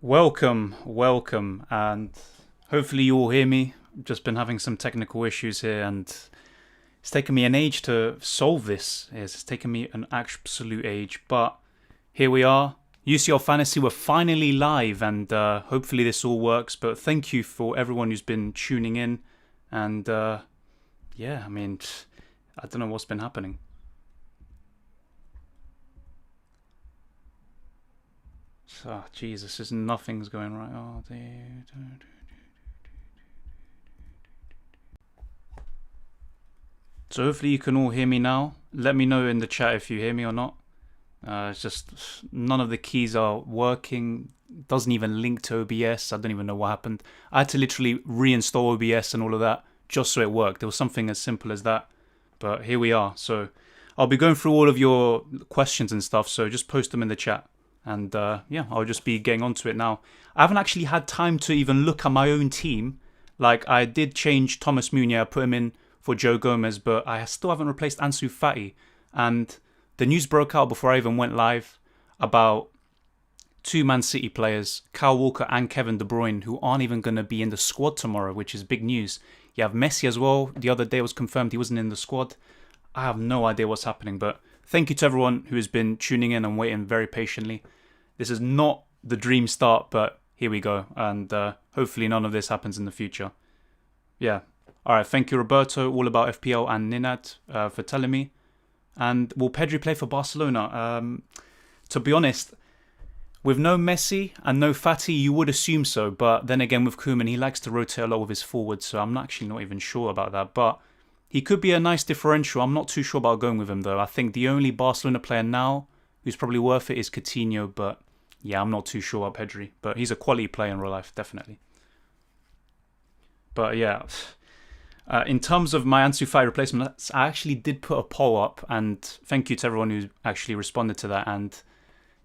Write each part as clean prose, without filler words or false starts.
Welcome, and hopefully you all hear me. I've just been having some technical issues here, and it's taken me an age to solve this. Yes, it's taken me an absolute age, but here we are. UCL Fantasy, we're finally live, and hopefully this all works. But thank you for everyone who's been tuning in, and yeah, I mean, I don't know what's been happening. Oh, Jesus, there's nothing's going right. Oh, dear. So hopefully you can all hear me now. Let me know in the chat if you hear me or not. It's just none of the keys are working. Doesn't even link to OBS. I don't even know what happened. I had to literally reinstall OBS and all of that just so it worked. There was something as simple as that. But here we are. So I'll be going through all of your questions and stuff. So just post them in the chat. And yeah, I'll just be getting onto it now. I haven't actually had time to even look at my own team. Like, I did change Thomas Meunier, I put him in for Joe Gomez, but I still haven't replaced Ansu Fati. And the news broke out before I even went live about two Man City players, Kyle Walker and Kevin De Bruyne, who aren't even going to be in the squad tomorrow, which is big news. You have Messi as well. The other day it was confirmed he wasn't in the squad. I have no idea what's happening, but thank you to everyone who has been tuning in and waiting very patiently. This is not the dream start, but here we go. And hopefully none of this happens in the future. Yeah. All right. Thank you, Roberto, all about FPL, and Ninad for telling me. And will Pedro play for Barcelona? To be honest, with no Messi and no Fati, you would assume so. But then again, with Koeman, he likes to rotate a lot with his forwards. So I'm actually not even sure about that. But he could be a nice differential. I'm not too sure about going with him, though. I think the only Barcelona player now who's probably worth it is Coutinho. But yeah, I'm not too sure about Pedri. But he's a quality player in real life, definitely. But yeah, in terms of my Ansu Fati replacement, I actually did put a poll up. And thank you to everyone who actually responded to that. And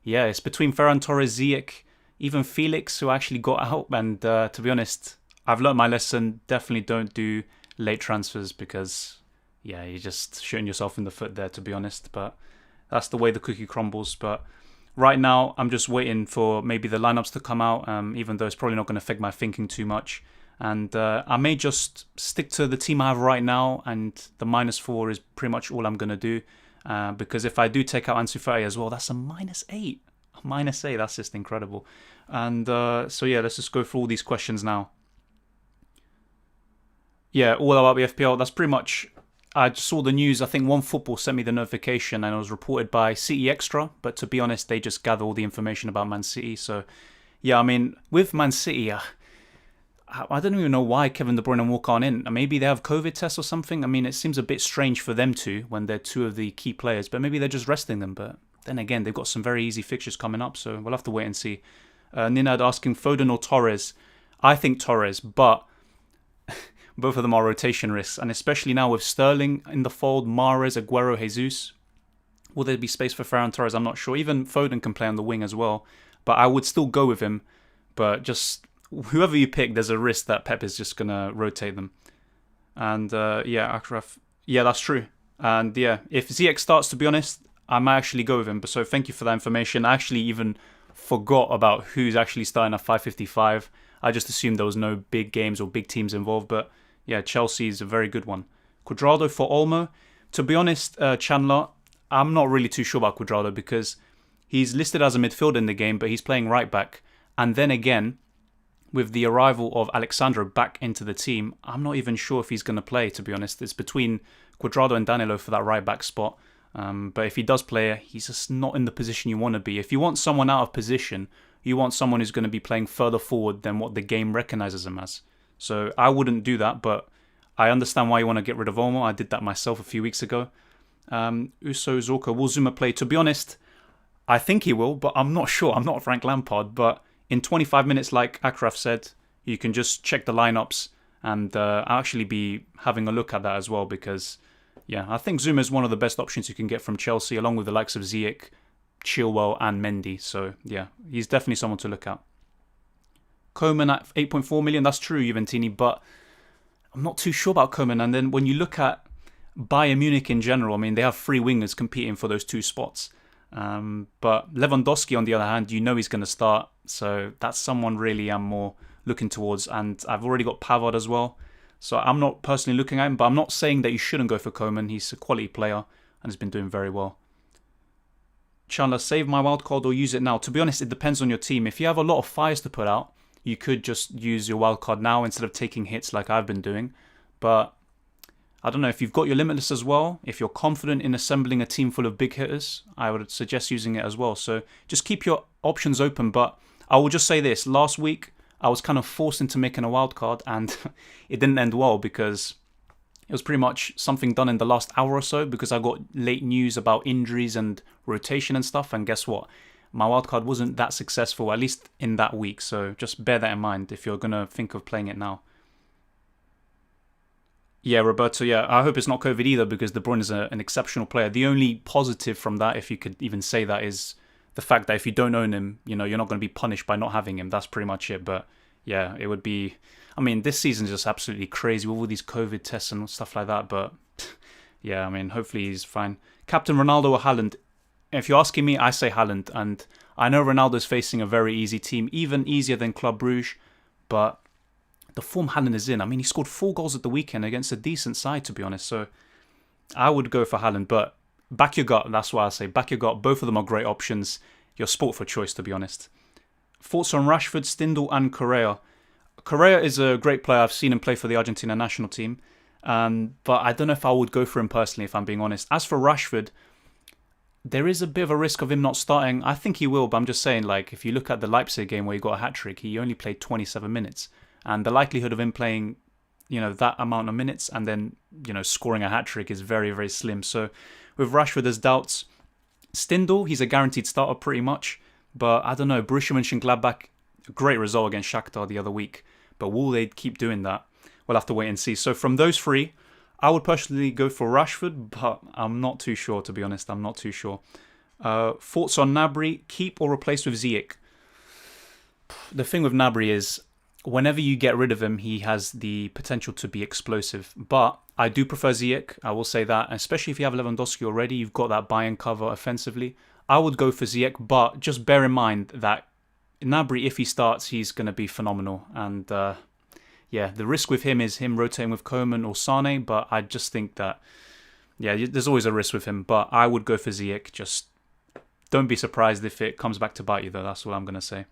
yeah, it's between Ferran Torres, Ziyech, even Felix, who actually got out. And to be honest, I've learned my lesson. Definitely don't do late transfers because, yeah, you're just shooting yourself in the foot there, to be honest. But that's the way the cookie crumbles. But right now, I'm just waiting for maybe the lineups to come out, even though it's probably not going to affect my thinking too much. And I may just stick to the team I have right now, and the -4 is pretty much all I'm going to do. Because if I do take out Ansu Fati as well, that's a -8. A -8, that's just incredible. And so yeah, let's just go through all these questions now. Yeah, all about the FPL. That's pretty much. I just saw the news. I think OneFootball sent me the notification, and it was reported by City Extra. But to be honest, they just gather all the information about Man City. So yeah, I mean, with Man City, I don't even know why Kevin De Bruyne and Walker aren't in. Maybe they have COVID tests or something. I mean, it seems a bit strange for them to when they're two of the key players. But maybe they're just resting them. But then again, they've got some very easy fixtures coming up, so we'll have to wait and see. Ninad asking Foden or Torres. I think Torres, but both of them are rotation risks, and especially now with Sterling in the fold, Mahrez, Aguero, Jesus. Will there be space for Ferran Torres? I'm not sure. Even Foden can play on the wing as well, but I would still go with him. But just whoever you pick, there's a risk that Pep is just gonna rotate them. And yeah, Akraf, yeah, that's true. And yeah, if Ziyech starts, to be honest, I might actually go with him. But so thank you for that information. I actually even forgot about who's actually starting at 555. I just assumed there was no big games or big teams involved, but yeah, Chelsea is a very good one. Cuadrado for Olmo. To be honest, Chandler, I'm not really too sure about Cuadrado because he's listed as a midfielder in the game, but he's playing right back. And then again, with the arrival of Alexandro back into the team, I'm not even sure if he's going to play, to be honest. It's between Cuadrado and Danilo for that right back spot. But if he does play, he's just not in the position you want to be. If you want someone out of position, you want someone who's going to be playing further forward than what the game recognises him as. So I wouldn't do that, but I understand why you want to get rid of Olmo. I did that myself a few weeks ago. Uso Zorka, will Zuma play? To be honest, I think he will, but I'm not sure. I'm not Frank Lampard, but in 25 minutes, like Akraf said, you can just check the lineups, and I'll actually be having a look at that as well because, yeah, I think Zuma is one of the best options you can get from Chelsea, along with the likes of Ziyech, Chilwell, and Mendy. So yeah, he's definitely someone to look at. Koeman at 8.4 million, that's true, Juventini, but I'm not too sure about Koeman. And then when you look at Bayern Munich in general, I mean, they have three wingers competing for those two spots. But Lewandowski, on the other hand, you know he's going to start. So that's someone really I'm more looking towards. And I've already got Pavard as well. So I'm not personally looking at him, but I'm not saying that you shouldn't go for Koeman. He's a quality player and has been doing very well. Chandler, save my wildcard or use it now. To be honest, it depends on your team. If you have a lot of fires to put out, you could just use your wildcard now instead of taking hits like I've been doing. But I don't know, if you've got your limitless as well, if you're confident in assembling a team full of big hitters, I would suggest using it as well. So just keep your options open. But I will just say this, last week I was kind of forced into making a wildcard and it didn't end well because it was pretty much something done in the last hour or so because I got late news about injuries and rotation and stuff. And guess what? My wildcard wasn't that successful, at least in that week. So just bear that in mind if you're going to think of playing it now. Yeah, Roberto, yeah. I hope it's not COVID either because De Bruyne is an exceptional player. The only positive from that, if you could even say that, is the fact that if you don't own him, you're not going to be punished by not having him. That's pretty much it. But yeah, it would be... I mean, this season is just absolutely crazy with all these COVID tests and stuff like that. But yeah, I mean, hopefully he's fine. Captain Ronaldo or Haaland? If you're asking me, I say Haaland. And I know Ronaldo's facing a very easy team, even easier than Club Brugge. But the form Haaland is in, I mean, he scored 4 goals at the weekend against a decent side, to be honest. So I would go for Haaland. But back your gut. That's why I say back your gut. Both of them are great options. Your sport for choice, to be honest. Thoughts on Rashford, Stindl and Correa? Correa is a great player. I've seen him play for the Argentina national team. But I don't know if I would go for him personally, if I'm being honest. As for Rashford, there is a bit of a risk of him not starting. I think he will, but I'm just saying, like, if you look at the Leipzig game where he got a hat-trick, he only played 27 minutes. And the likelihood of him playing, that amount of minutes and then, scoring a hat-trick is very, very slim. So with Rashford, there's doubts. Stindl, he's a guaranteed starter pretty much. But I don't know, Borussia Mönchengladbach, great result against Shakhtar the other week. But will they keep doing that? We'll have to wait and see. So from those 3, I would personally go for Rashford, but I'm not too sure, to be honest. I'm not too sure. Thoughts on Gnabry, keep or replace with Ziyech? The thing with Gnabry is, whenever you get rid of him, he has the potential to be explosive. But I do prefer Ziyech, I will say that. Especially if you have Lewandowski already, you've got that buy and cover offensively. I would go for Ziyech, but just bear in mind that Gnabry, if he starts, he's going to be phenomenal. And the risk with him is him rotating with Koeman or Sane, but I just think that, there's always a risk with him. But I would go for Ziyech. Just don't be surprised if it comes back to bite you, though. That's what I'm going to say.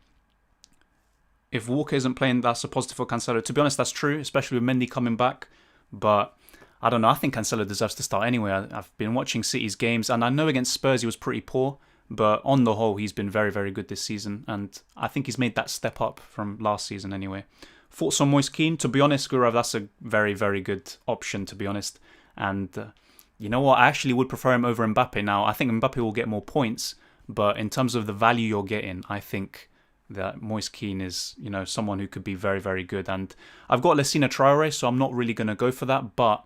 If Walker isn't playing, that's a positive for Cancelo. To be honest, that's true, especially with Mendy coming back. But I don't know. I think Cancelo deserves to start anyway. I've been watching City's games, and I know against Spurs he was pretty poor. But on the whole, he's been very, very good this season. And I think he's made that step up from last season anyway. Thoughts on Moise Kean? To be honest, Gurav, that's a very, very good option, to be honest. And you know what? I actually would prefer him over Mbappe now. I think Mbappe will get more points. But in terms of the value you're getting, I think that Moise Kean is, someone who could be very, very good. And I've got Lassina Traore, so I'm not really going to go for that. But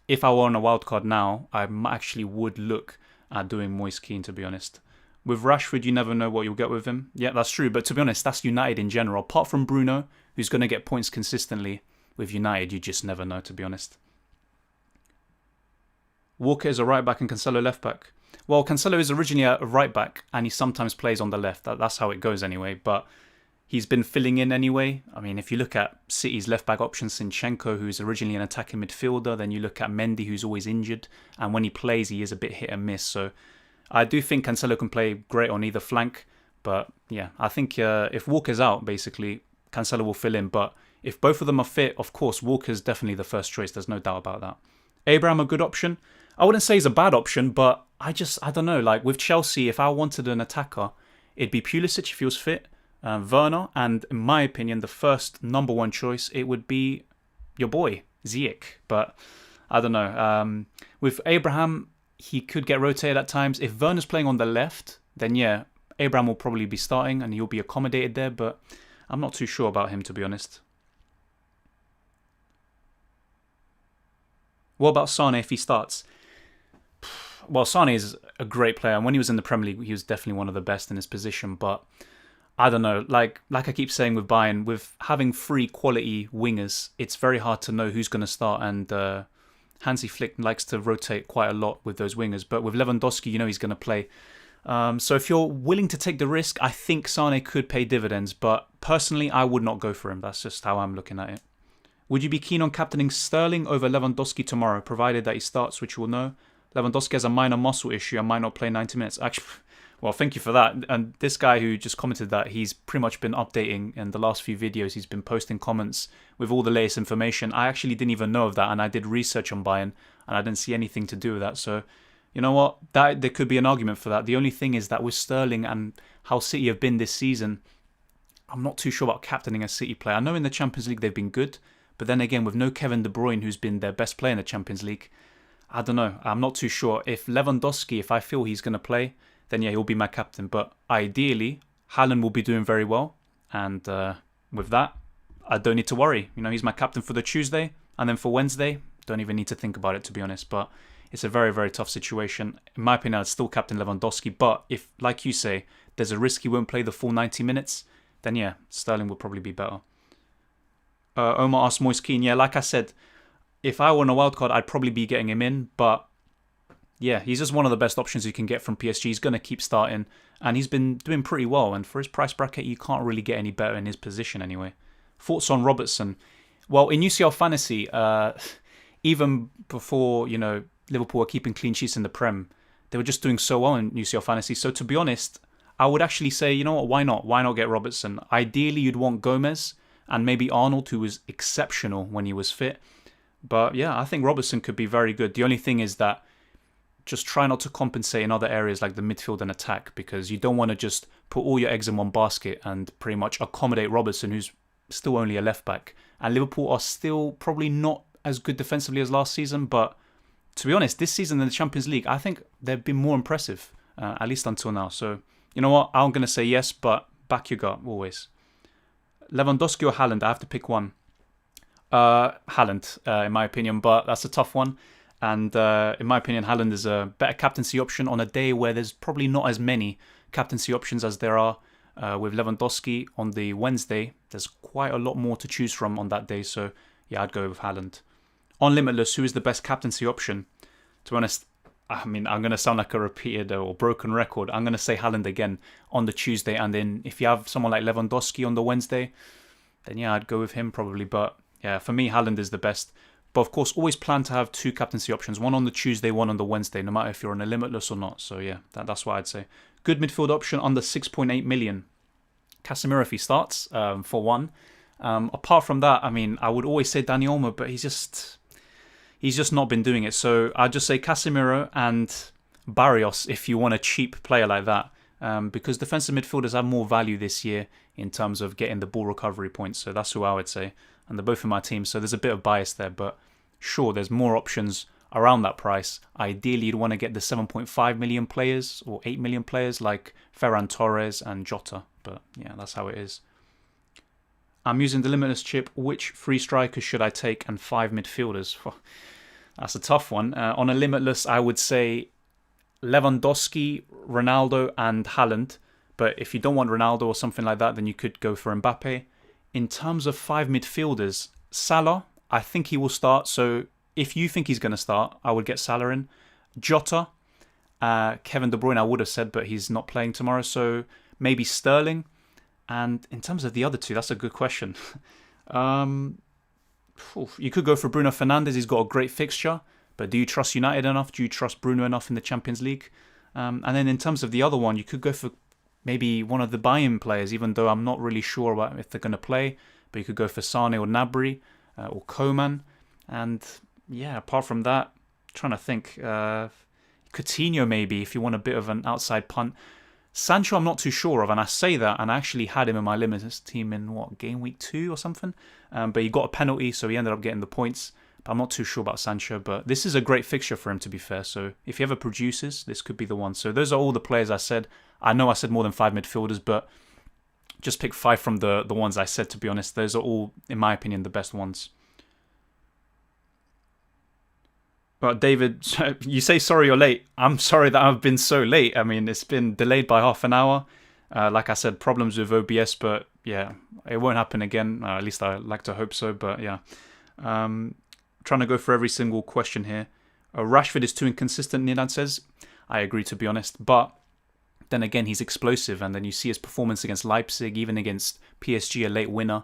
if I were on a wildcard now, I actually would look at doing Moise Kean, to be honest. With Rashford, you never know what you'll get with him. Yeah, that's true. But to be honest, that's United in general. Apart from Bruno, who's going to get points consistently, with United, you just never know, to be honest. Walker is a right back and Cancelo left back. Well, Cancelo is originally a right back and he sometimes plays on the left. That's how it goes anyway. But he's been filling in anyway. I mean, if you look at City's left back option, Zinchenko, who's originally an attacking midfielder, then you look at Mendy, who's always injured. And when he plays, he is a bit hit and miss. So I do think Cancelo can play great on either flank. But yeah, I think if Walker's out, basically, Cancelo will fill in. But if both of them are fit, of course, Walker's definitely the first choice. There's no doubt about that. Abraham, a good option? I wouldn't say he's a bad option, but I don't know. Like with Chelsea, if I wanted an attacker, it'd be Pulisic if he was fit, Werner, and in my opinion, the first number 1 choice, it would be your boy, Ziyech. But I don't know. With Abraham, he could get rotated at times. If Werner's playing on the left, then yeah, Abraham will probably be starting and he'll be accommodated there, but I'm not too sure about him, to be honest. What about Sane if he starts? Well, Sane is a great player, and when he was in the Premier League, he was definitely one of the best in his position. But I don't know, like I keep saying with Bayern, with having 3 quality wingers, it's very hard to know who's going to start. And Hansi Flick likes to rotate quite a lot with those wingers. But with Lewandowski, he's going to play. So if you're willing to take the risk, I think Sane could pay dividends, but personally, I would not go for him. That's just how I'm looking at it. Would you be keen on captaining Sterling over Lewandowski tomorrow, provided that he starts, which you will know? Lewandowski has a minor muscle issue and might not play 90 minutes. Actually, well, thank you for that. And this guy who just commented that, he's pretty much been updating in the last few videos. He's been posting comments with all the latest information. I actually didn't even know of that, and I did research on Bayern, and I didn't see anything to do with that. So, you know what? There could be an argument for that. The only thing is that with Sterling and how City have been this season, I'm not too sure about captaining a City player. I know in the Champions League they've been good, but then again, with no Kevin De Bruyne, who's been their best player in the Champions League, I don't know. I'm not too sure. If Lewandowski, if I feel he's going to play, then yeah, he'll be my captain. But ideally, Haaland will be doing very well. And with that, I don't need to worry. You know, he's my captain for the Tuesday. And then for Wednesday, don't even need to think about it, to be honest. But it's a very, very tough situation. In my opinion, I'd still captain Lewandowski. But if, like you say, there's a risk he won't play the full 90 minutes, then yeah, Sterling will probably be better. Omar asked Moise Kean. Yeah, like I said, if I won a wildcard, I'd probably be getting him in. But yeah, he's just one of the best options you can get from PSG. He's going to keep starting. And he's been doing pretty well. And for his price bracket, you can't really get any better in his position anyway. Thoughts on Robertson? Well, in UCL Fantasy, even before, you know, Liverpool were keeping clean sheets in the Prem, they were just doing so well in UCL Fantasy. So to be honest, I would actually say, you know what, why not? Why not get Robertson? Ideally, you'd want Gomez and maybe Arnold, who was exceptional when he was fit. But yeah, I think Robertson could be very good. The only thing is that just try not to compensate in other areas like the midfield and attack, because you don't want to just put all your eggs in one basket and pretty much accommodate Robertson, who's still only a left back. And Liverpool are still probably not as good defensively as last season, but to be honest, this season in the Champions League, I think they've been more impressive, at least until now. So, you know what? I'm going to say yes, but back your gut, always. Lewandowski or Haaland? I have to pick one. Haaland, in my opinion, but that's a tough one. And in my opinion, Haaland is a better captaincy option on a day where there's probably not as many captaincy options as there are with Lewandowski on the Wednesday. There's quite a lot more to choose from on that day. So yeah, I'd go with Haaland. On Limitless, who is the best captaincy option? To be honest, I mean, I'm going to sound like a repeated or broken record. I'm going to say Haaland again on the Tuesday. And then if you have someone like Lewandowski on the Wednesday, then yeah, I'd go with him probably. But yeah, for me, Haaland is the best. But of course, always plan to have two captaincy options. One on the Tuesday, one on the Wednesday, no matter if you're on a Limitless or not. So yeah, that's what I'd say. Good midfield option under 6.8 million. Casemiro if he starts, for one. Apart from that, I mean, I would always say Dani Olmo, but he's just not been doing it. So I'd just say Casemiro and Barrios if you want a cheap player like that. Because defensive midfielders have more value this year in terms of getting the ball recovery points. So that's who I would say. And they're both in my team, so there's a bit of bias there. But sure, there's more options around that price. Ideally, you'd want to get the 7.5 million players or 8 million players like Ferran Torres and Jota. But yeah, that's how it is. I'm using the Limitless chip. Which three strikers should I take and 5 midfielders? That's a tough one. On a Limitless, I would say Lewandowski, Ronaldo and Haaland. But if you don't want Ronaldo or something like that, then you could go for Mbappe. In terms of 5 midfielders, Salah, I think he will start. So if you think he's going to start, I would get Salah in. Jota, Kevin De Bruyne, I would have said, but he's not playing tomorrow. So maybe Sterling. And in terms of the other two, that's a good question. You could go for Bruno Fernandes. He's got a great fixture. But do you trust United enough? Do you trust Bruno enough in the Champions League? And then in terms of the other one, you could go for maybe one of the Bayern players, even though I'm not really sure about if they're going to play. But you could go for Sane or Gnabry or Coman. And yeah, apart from that, I'm trying to think. Coutinho maybe, if you want a bit of an outside punt. Sancho I'm not too sure of, and I say that, and I actually had him in my Limitless team in, Game Week 2 or something? But he got a penalty, so he ended up getting the points. But I'm not too sure about Sancho, but this is a great fixture for him, to be fair. So if he ever produces, this could be the one. So those are all the players I said. I know I said more than 5 midfielders, but just pick 5 from the ones I said, to be honest. Those are all, in my opinion, the best ones. But David, you say sorry you're late. I'm sorry that I've been so late. I mean, it's been delayed by half an hour. Like I said, problems with OBS, but yeah, it won't happen again. At least I like to hope so, but yeah. Trying to go for every single question here. Rashford is too inconsistent, Nidan says. I agree, to be honest. But then again, he's explosive. And then you see his performance against Leipzig, even against PSG, a late winner.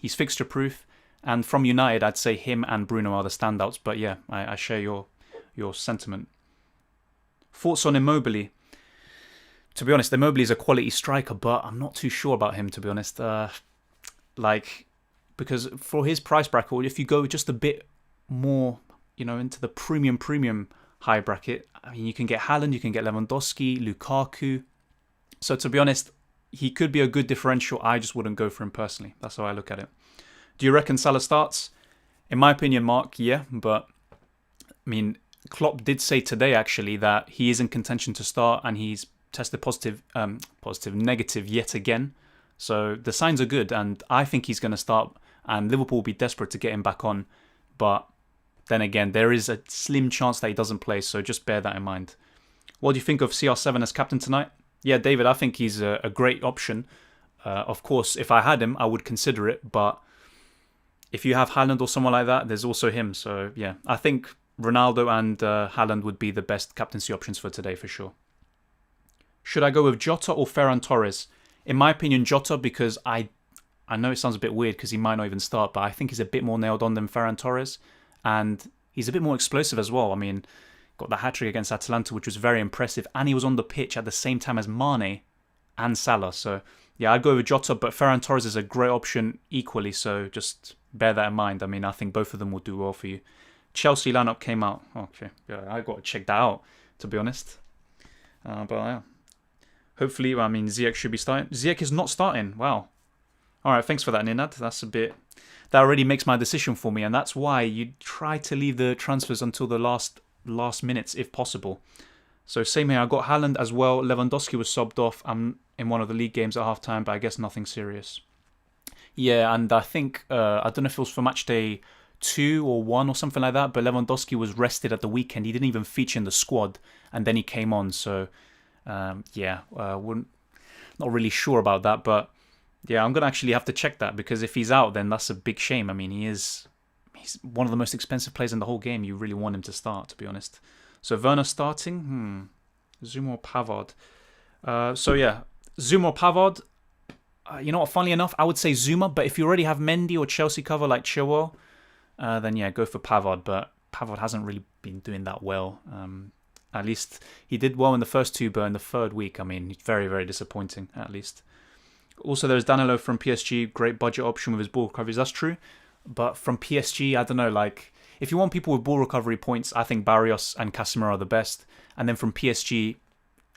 He's fixture proof. And from United, I'd say him and Bruno are the standouts. But yeah, I share your sentiment. Thoughts on Immobile? To be honest, Immobile is a quality striker, but I'm not too sure about him, to be honest. Because for his price bracket, if you go just a bit more, into the premium high bracket, I mean, you can get Haaland, you can get Lewandowski, Lukaku. So to be honest, he could be a good differential. I just wouldn't go for him personally. That's how I look at it. Do you reckon Salah starts? In my opinion, Mark, yeah. But, I mean, Klopp did say today, actually, that he is in contention to start and he's tested negative yet again. So the signs are good and I think he's going to start and Liverpool will be desperate to get him back on. But then again, there is a slim chance that he doesn't play, so just bear that in mind. What do you think of CR7 as captain tonight? Yeah, David, I think he's a great option. Of course, if I had him, I would consider it, but if you have Haaland or someone like that, there's also him. So yeah, I think Ronaldo and Haaland would be the best captaincy options for today for sure. Should I go with Jota or Ferran Torres? In my opinion, Jota, because I know it sounds a bit weird because he might not even start, but I think he's a bit more nailed on than Ferran Torres. And he's a bit more explosive as well. I mean, got the hat-trick against Atalanta, which was very impressive. And he was on the pitch at the same time as Mane and Salah. So yeah, I'd go with Jota, but Ferran Torres is a great option equally. So just bear that in mind. I mean, I think both of them will do well for you. Chelsea lineup came out. Okay, yeah, I got to check that out, to be honest. But yeah. Hopefully, I mean, Ziyech should be starting. Ziyech is not starting. Wow. All right, thanks for that, Ninad. That already makes my decision for me, and that's why you try to leave the transfers until the last minutes if possible. So same here. I got Haaland as well. Lewandowski was subbed off. I'm in one of the league games at halftime, but I guess nothing serious. Yeah, and I think I don't know if it was for match day 2 or 1 or something like that, but Lewandowski was rested at the weekend. He didn't even feature in the squad, and then he came on. So not really sure about that, but yeah, I'm gonna actually have to check that because if he's out, then that's a big shame. I mean, he's one of the most expensive players in the whole game. You really want him to start, to be honest. So Werner starting, Zuma or Pavard. So yeah, Zuma or Pavard. You know what? Funnily enough, I would say Zuma, but if you already have Mendy or Chelsea cover like Chilwell, then yeah, go for Pavard. But Pavard hasn't really been doing that well. At least he did well in the first 2, but in the third week, I mean, very, very disappointing, at least. Also, there's Danilo from PSG, great budget option with his ball recoveries, that's true. But from PSG, I don't know, like, if you want people with ball recovery points, I think Barrios and Casemiro are the best. And then from PSG,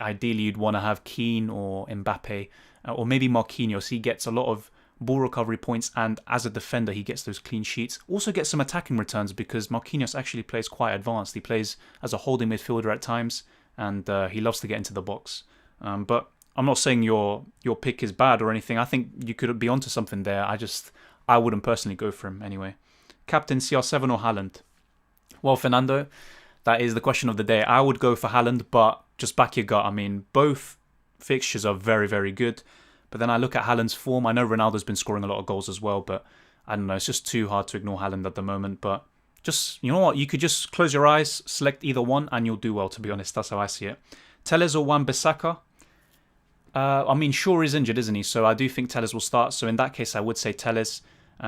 ideally you'd want to have Keane or Mbappe, or maybe Marquinhos. He gets a lot of ball recovery points, and as a defender, he gets those clean sheets. Also gets some attacking returns because Marquinhos actually plays quite advanced. He plays as a holding midfielder at times, and he loves to get into the box. But I'm not saying your pick is bad or anything. I think you could be onto something there. I wouldn't personally go for him anyway. Captain CR7 or Haaland? Well, Fernando, that is the question of the day. I would go for Haaland, but just back your gut. I mean, both fixtures are very, very good. But then I look at Haaland's form. I know Ronaldo's been scoring a lot of goals as well, but I don't know. It's just too hard to ignore Haaland at the moment. But just, you know what? You could just close your eyes, select either one, and you'll do well, to be honest. That's how I see it. Telles or Wan-Bissaka? I mean, Shaw is injured, isn't he? So I do think Telles will start. So in that case, I would say Telles.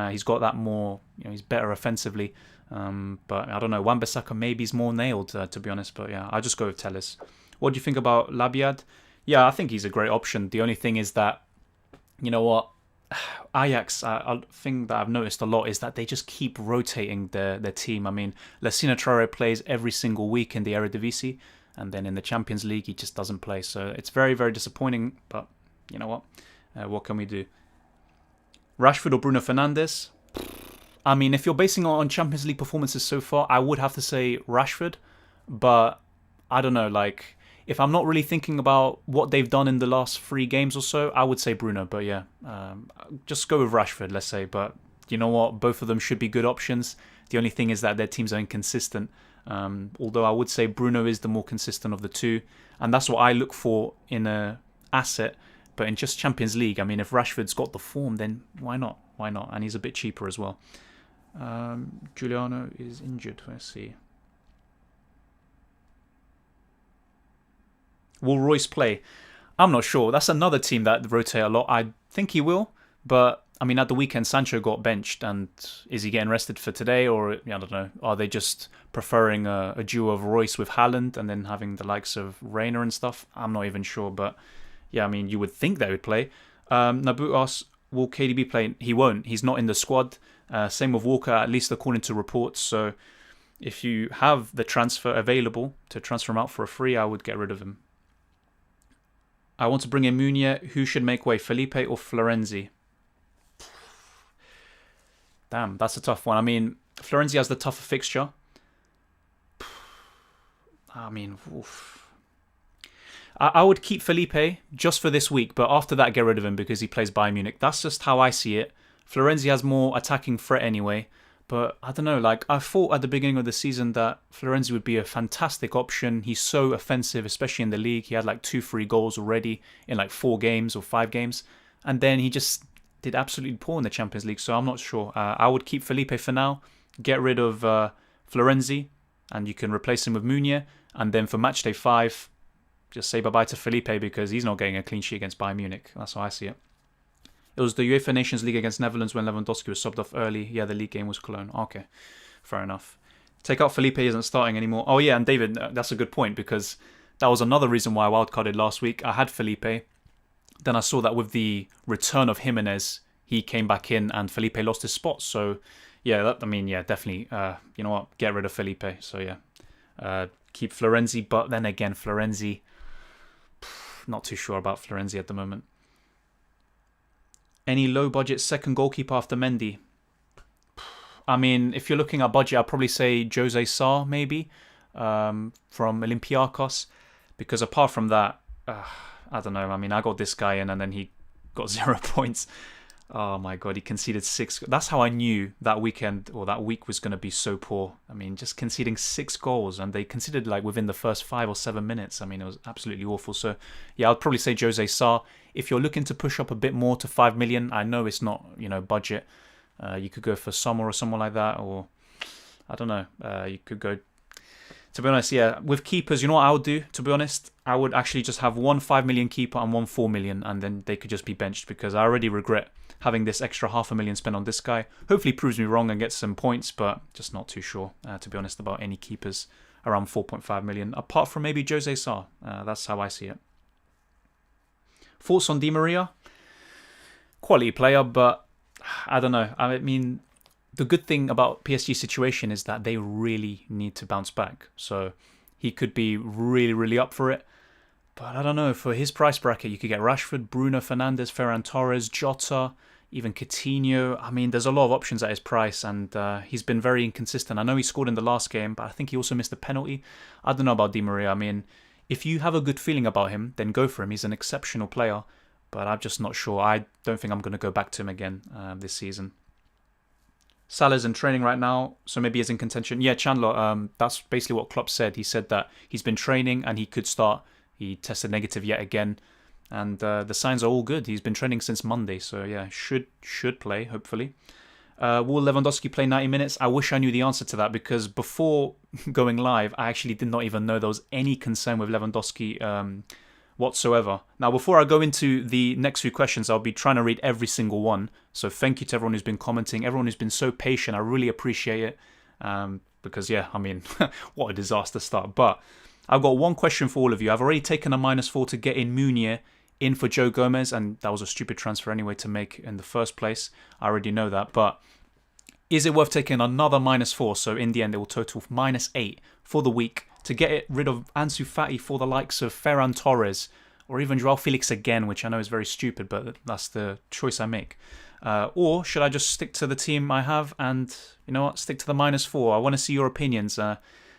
He's got that more, he's better offensively. But I don't know. Wan-Bissaka maybe is more nailed, to be honest. But yeah, I'll just go with Telles. What do you think about Labyad? Yeah, I think he's a great option. The only thing is that, you know what, Ajax, a thing that I've noticed a lot is that they just keep rotating their team. I mean, Lassina Traoré plays every single week in the Eredivisie, and then in the Champions League, he just doesn't play. So it's very, very disappointing, but you know what can we do? Rashford or Bruno Fernandes? I mean, if you're basing it on Champions League performances so far, I would have to say Rashford, but I don't know, like, if I'm not really thinking about what they've done in the last 3 games or so, I would say Bruno. But yeah, just go with Rashford, let's say. But you know what? Both of them should be good options. The only thing is that their teams are inconsistent. Although I would say Bruno is the more consistent of the two. And that's what I look for in an asset. But in just Champions League, I mean, if Rashford's got the form, then why not? Why not? And he's a bit cheaper as well. Giuliano is injured. Let's see. Will Royce play? I'm not sure. That's another team that rotate a lot. I think he will, but I mean, at the weekend, Sancho got benched, and is he getting rested for today, or I don't know? Are they just preferring a duo of Royce with Haaland and then having the likes of Reina and stuff? I'm not even sure, but yeah, I mean, you would think they would play. Nabu asks, will KDB play? He won't. He's not in the squad. Same with Walker, at least according to reports. So if you have the transfer available to transfer him out for a free, I would get rid of him. I want to bring in Meunier. Who should make way, Felipe or Florenzi? Damn, that's a tough one. I mean, Florenzi has the tougher fixture. I mean, oof. I would keep Felipe just for this week, but after that, get rid of him because he plays Bayern Munich. That's just how I see it. Florenzi has more attacking threat anyway, but I don't know. Like, I thought at the beginning of the season that Florenzi would be a fantastic option. He's so offensive, especially in the league. He had like 2-3 goals already in like 4 games or 5 games, and then he just did absolutely poor in the Champions League, so I'm not sure. I would keep Felipe for now, get rid of Florenzi, and you can replace him with Meunier, and then for matchday 5, just say bye-bye to Felipe because he's not getting a clean sheet against Bayern Munich. That's how I see it. It was the UEFA Nations League against Netherlands when Lewandowski was subbed off early. Yeah, the league game was Cologne. Okay, fair enough. Take out Felipe, isn't starting anymore. Oh yeah, and David, that's a good point because that was another reason why I wildcarded last week. I had Felipe. Then I saw that with the return of Jimenez, he came back in and Felipe lost his spot. So, yeah, definitely. You know what? Get rid of Felipe. So, yeah. Keep Florenzi. But then again, Florenzi, not too sure about Florenzi at the moment. Any low-budget second goalkeeper after Mendy? I mean, if you're looking at budget, I'd probably say Jose Sa, maybe, from Olympiacos. Because apart from that, I don't know. I mean, I got this guy in and then he got 0 points. Oh my God, he conceded 6. That's how I knew that weekend or that week was going to be so poor. I mean, just conceding 6 goals and they conceded like within the first 5 or 7 minutes. I mean, it was absolutely awful. So yeah, I'd probably say Jose Sa. If you're looking to push up a bit more to 5 million, I know it's not, budget. You could go for Sommer or someone like that, or I don't know. You could go. To be honest, yeah, with keepers, you know what I would do, to be honest? I would actually just have one 5 million keeper and one 4 million, and then they could just be benched because I already regret having this extra 500,000 spent on this guy. Hopefully proves me wrong and gets some points, but just not too sure, to be honest, about any keepers around 4.5 million, apart from maybe Jose Sa. That's how I see it. Thoughts on Di Maria? Quality player, but I don't know. I mean, the good thing about PSG's situation is that they really need to bounce back. So he could be really, really up for it. But I don't know. For his price bracket, you could get Rashford, Bruno Fernandes, Ferran Torres, Jota, even Coutinho. I mean, there's a lot of options at his price, and he's been very inconsistent. I know he scored in the last game, but I think he also missed a penalty. I don't know about Di Maria. I mean, if you have a good feeling about him, then go for him. He's an exceptional player, but I'm just not sure. I don't think I'm going to go back to him again this season. Salah's in training right now, so maybe he's in contention. Yeah, Chandler, that's basically what Klopp said. He said that he's been training and he could start. He tested negative yet again, and the signs are all good. He's been training since Monday, so yeah, should play, hopefully. Will Lewandowski play 90 minutes? I wish I knew the answer to that, because before going live, I actually did not even know there was any concern with Lewandowski whatsoever. Now, before I go into the next few questions, I'll be trying to read every single one. So thank you to everyone who's been commenting, everyone who's been so patient. I really appreciate it. Because, yeah, I mean, what a disaster start. But I've got one question for all of you. I've already taken a -4 to get in Meunier in for Joe Gomez, and that was a stupid transfer anyway to make in the first place. I already know that. But is it worth taking another -4? So in the end, it will total -8 for the week to get rid of Ansu Fati for the likes of Ferran Torres or even Joao Felix again, which I know is very stupid, but that's the choice I make. Or should I just stick to the team I have and, you know what, stick to the -4? I want to see your opinions.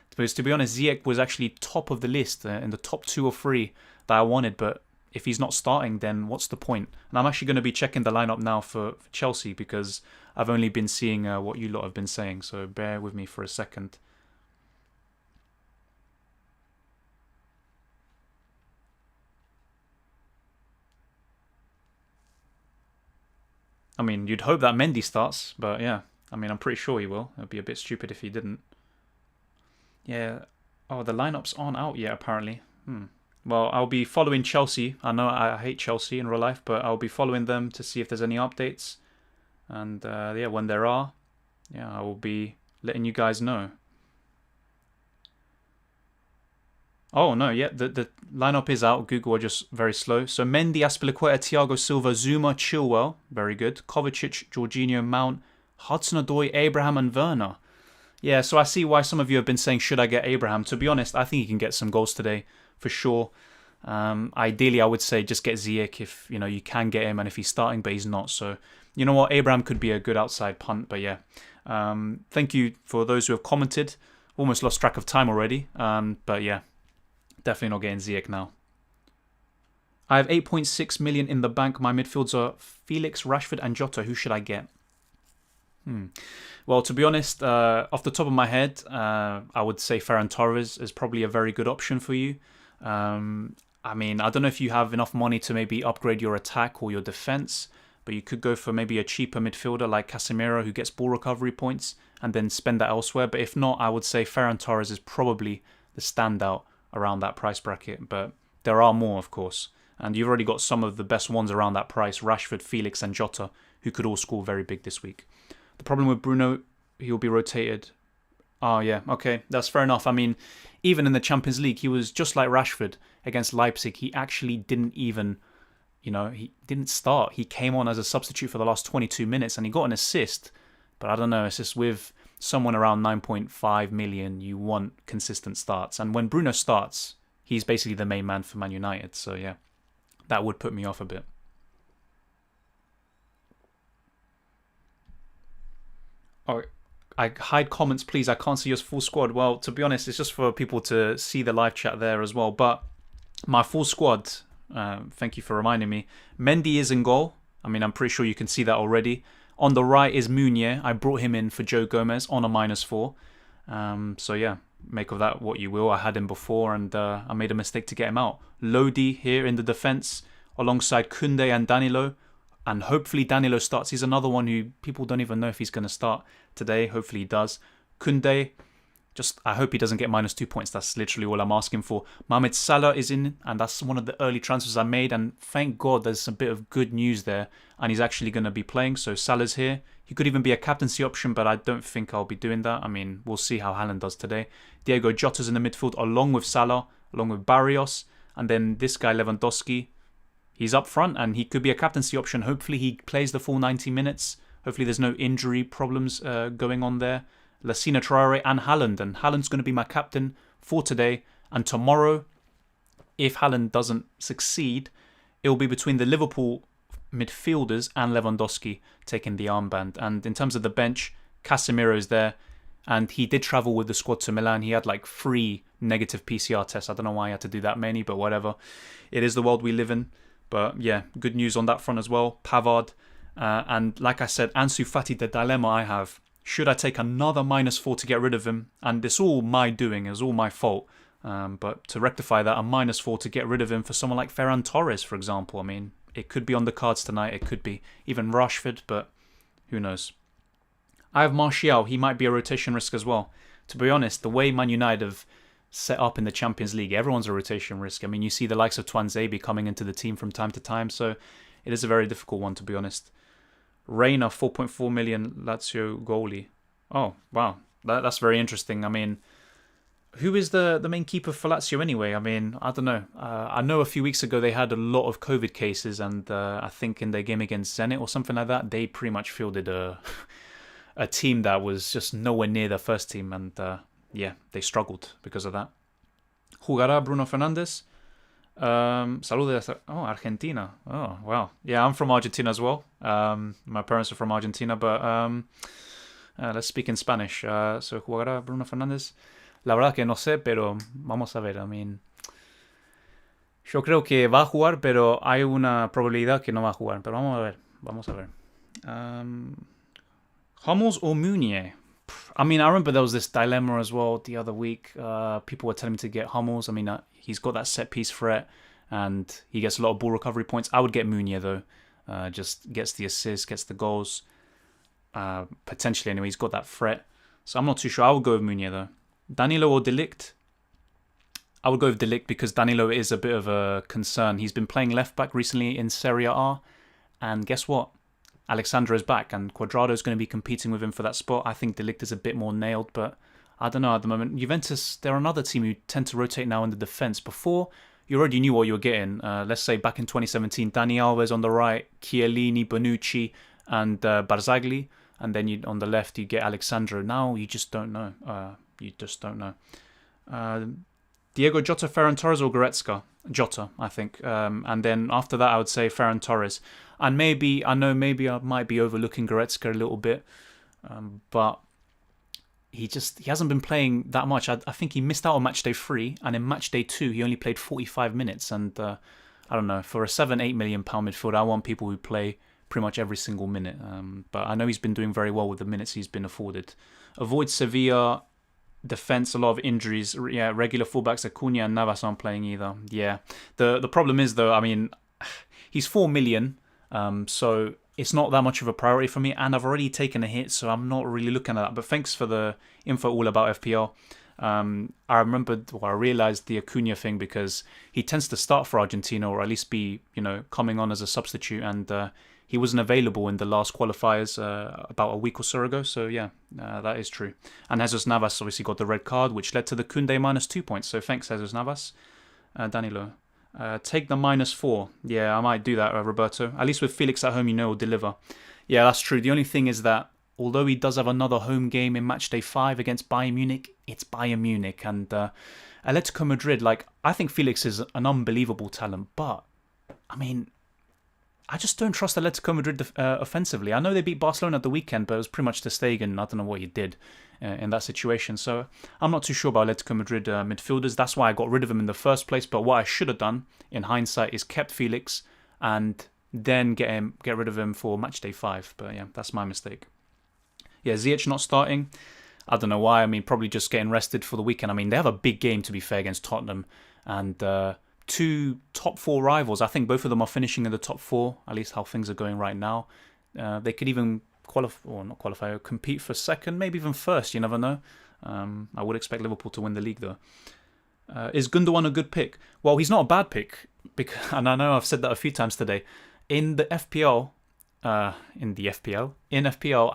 Because to be honest, Ziyech was actually top of the list in the top 2 or 3 that I wanted, but if he's not starting, then what's the point? And I'm actually going to be checking the lineup now for Chelsea because I've only been seeing what you lot have been saying, so bear with me for a second. I mean, you'd hope that Mendy starts, but yeah. I mean, I'm pretty sure he will. It would be a bit stupid if he didn't. Yeah. Oh, the lineups aren't out yet, apparently. Well, I'll be following Chelsea. I know I hate Chelsea in real life, but I'll be following them to see if there's any updates. And yeah, when there are, yeah, I will be letting you guys know. Oh no, yeah, the lineup is out. Google are just very slow. So Mendy, Aspilicueta, Thiago Silva, Zuma, Chilwell, very good. Kovacic, Jorginho, Mount, Hudson-Odoi, Abraham, and Werner. Yeah, so I see why some of you have been saying, should I get Abraham? To be honest, I think he can get some goals today for sure. Ideally, I would say just get Ziyech if you can get him, and if he's starting, but he's not. So you know what, Abraham could be a good outside punt. But yeah, thank you for those who have commented. Almost lost track of time already. But yeah. Definitely not getting Ziyech now. I have 8.6 million in the bank. My midfields are Felix, Rashford, and Jota. Who should I get? Well, to be honest, off the top of my head, I would say Ferran Torres is probably a very good option for you. I mean, I don't know if you have enough money to maybe upgrade your attack or your defense, but you could go for maybe a cheaper midfielder like Casemiro who gets ball recovery points and then spend that elsewhere. But if not, I would say Ferran Torres is probably the standout around that price bracket, but there are more, of course, and you've already got some of the best ones around that price: Rashford, Felix, and Jota, who could all score very big this week. The problem with Bruno, he'll be rotated. Oh yeah, okay, that's fair enough. I mean, even in the Champions League, he was just like Rashford against Leipzig. He actually didn't even, he didn't start. He came on as a substitute for the last 22 minutes, and he got an assist. But I don't know, it's just with someone around 9.5 million, you want consistent starts. And when Bruno starts, he's basically the main man for Man United. So yeah, that would put me off a bit. Oh, I hide comments, please. I can't see your full squad. Well, to be honest, it's just for people to see the live chat there as well. But my full squad, thank you for reminding me. Mendy is in goal. I mean, I'm pretty sure you can see that already. On the right is Meunier. I brought him in for Joe Gomez on a -4. So yeah, make of that what you will. I had him before and I made a mistake to get him out. Lodi here in the defence alongside Koundé and Danilo. And hopefully Danilo starts. He's another one who people don't even know if he's going to start today. Hopefully he does. Koundé, I hope he doesn't get -2 points. That's literally all I'm asking for. Mohamed Salah is in, and that's one of the early transfers I made. And thank God there's a bit of good news there. And he's actually going to be playing. So Salah's here. He could even be a captaincy option, but I don't think I'll be doing that. I mean, we'll see how Haaland does today. Diego Jota's in the midfield along with Salah, along with Barrios. And then this guy, Lewandowski, he's up front and he could be a captaincy option. Hopefully he plays the full 90 minutes. Hopefully there's no injury problems going on there. Lassina Traore and Haaland. And Haaland's going to be my captain for today. And tomorrow, if Haaland doesn't succeed, it will be between the Liverpool midfielders and Lewandowski taking the armband. And in terms of the bench, Casemiro's there. And he did travel with the squad to Milan. He had like 3 negative PCR tests. I don't know why he had to do that many, but whatever. It is the world we live in. But yeah, good news on that front as well. Pavard. And like I said, Ansu Fati, the dilemma I have. Should I take another -4 to get rid of him? And it's all my doing. It's all my fault. But to rectify that, a -4 to get rid of him for someone like Ferran Torres, for example. I mean, it could be on the cards tonight. It could be even Rashford, but who knows? I have Martial. He might be a rotation risk as well. To be honest, the way Man United have set up in the Champions League, everyone's a rotation risk. I mean, you see the likes of Tuanzebe coming into the team from time to time, so it is a very difficult one, to be honest. Reina, 4.4 million Lazio goalie. Oh, wow. That's very interesting. I mean, who is the main keeper for Lazio anyway? I mean, I don't know. I know a few weeks ago they had a lot of COVID cases, and I think in their game against Zenit or something like that, they pretty much fielded a team that was just nowhere near their first team, and yeah, they struggled because of that. Jugará Bruno Fernandes. Saludos. Oh, Argentina. Oh, wow. Yeah, I'm from Argentina as well. My parents are from Argentina, but let's speak in Spanish. So, ¿jugará Bruno Fernandes? La verdad que no sé, pero vamos a ver. I mean, yo creo que va a jugar, pero hay una probabilidad que no va a jugar. Pero vamos a ver. Vamos a ver. Hummels or Meunier? I mean, I remember there was this dilemma as well the other week. People were telling me to get Hummels. I mean, he's got that set-piece threat, and he gets a lot of ball recovery points. I would get Meunier, though. Just gets the assists, gets the goals. Potentially, anyway, he's got that threat. So I'm not too sure. I would go with Meunier, though. Danilo or De Ligt? I would go with De Ligt because Danilo is a bit of a concern. He's been playing left back recently in Serie A, and guess what? Alexandra is back, and Cuadrado is going to be competing with him for that spot. I think De Ligt is a bit more nailed, but I don't know at the moment. Juventus, they're another team who tend to rotate now in the defence. Before, you already knew what you were getting. Let's say back in 2017, Dani Alves on the right, Chiellini, Bonucci, and Barzagli. And then on the left, you get Alexandra. Now, you just don't know. You just don't know. Diego Jota, Ferran Torres, or Goretzka? Jota, I think. And then after that, I would say Ferran Torres. And maybe I might be overlooking Goretzka a little bit, but he hasn't been playing that much. I think he missed out on match day 3, and in match day 2 he only played 45 minutes. And I don't know, for a £7-8 million midfielder, I want people who play pretty much every single minute. But I know he's been doing very well with the minutes he's been afforded. Avoid Sevilla. Defense, a lot of injuries. Yeah, regular fullbacks Acuna and Navas aren't playing either. Yeah, the problem is though, I mean, he's 4 million. So it's not that much of a priority for me, and I've already taken a hit, so I'm not really looking at that. But thanks for the info all about FPL. I realized the Acuna thing because he tends to start for Argentina, or at least be, coming on as a substitute, and he wasn't available in the last qualifiers about a week or so ago. So yeah, that is true. And Jesus Navas obviously got the red card, which led to the Koundé -2 points. So thanks, Jesus Navas. Danilo. Take the -4. Yeah, I might do that, Roberto. At least with Felix at home, he'll deliver. Yeah, that's true. The only thing is that although he does have another home game in match day 5 against Bayern Munich, it's Bayern Munich. And Atletico Madrid, I think Felix is an unbelievable talent. But, I mean, I just don't trust Atletico Madrid offensively. I know they beat Barcelona at the weekend, but it was pretty much Ter Stegen. I don't know what he did in that situation. So I'm not too sure about Atletico Madrid midfielders. That's why I got rid of him in the first place. But what I should have done, in hindsight, is kept Felix and then get rid of him for match day 5. But yeah, that's my mistake. Yeah, Ziyech not starting. I don't know why. I mean, probably just getting rested for the weekend. I mean, they have a big game, to be fair, against Tottenham. And 2 top 4 rivals. I think both of them are finishing in the top 4, at least how things are going right now. They could even compete for second, maybe even first, you never know. I would expect Liverpool to win the league though. Is Gundogan a good pick? Well, he's not a bad pick, and I know I've said that a few times today. In FPL, I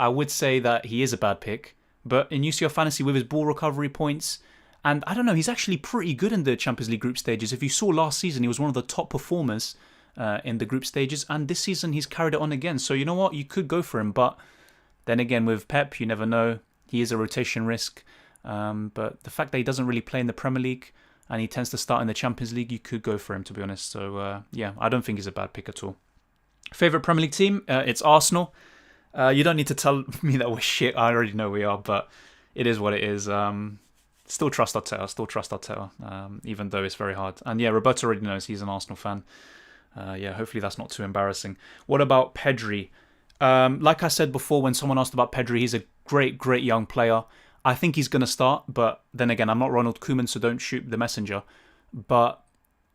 would say that he is a bad pick, but in UCL Fantasy with his ball recovery points, and I don't know, he's actually pretty good in the Champions League group stages. If you saw last season, he was one of the top performers in the group stages, and this season he's carried it on again. So you know what, you could go for him, but then again with Pep, you never know. He is a rotation risk, but the fact that he doesn't really play in the Premier League and he tends to start in the Champions League, you could go for him, to be honest. So yeah, I don't think he's a bad pick at all. Favorite Premier League team? It's Arsenal. You don't need to tell me that we're shit. I already know we are, but it is what it is. Still trust Arteta, even though it's very hard. And yeah, Roberto already knows he's an Arsenal fan. Yeah, hopefully that's not too embarrassing. What about Pedri? Like I said before, when someone asked about Pedri, he's a great, great young player. I think he's going to start, but then again, I'm not Ronald Koeman, so don't shoot the messenger. But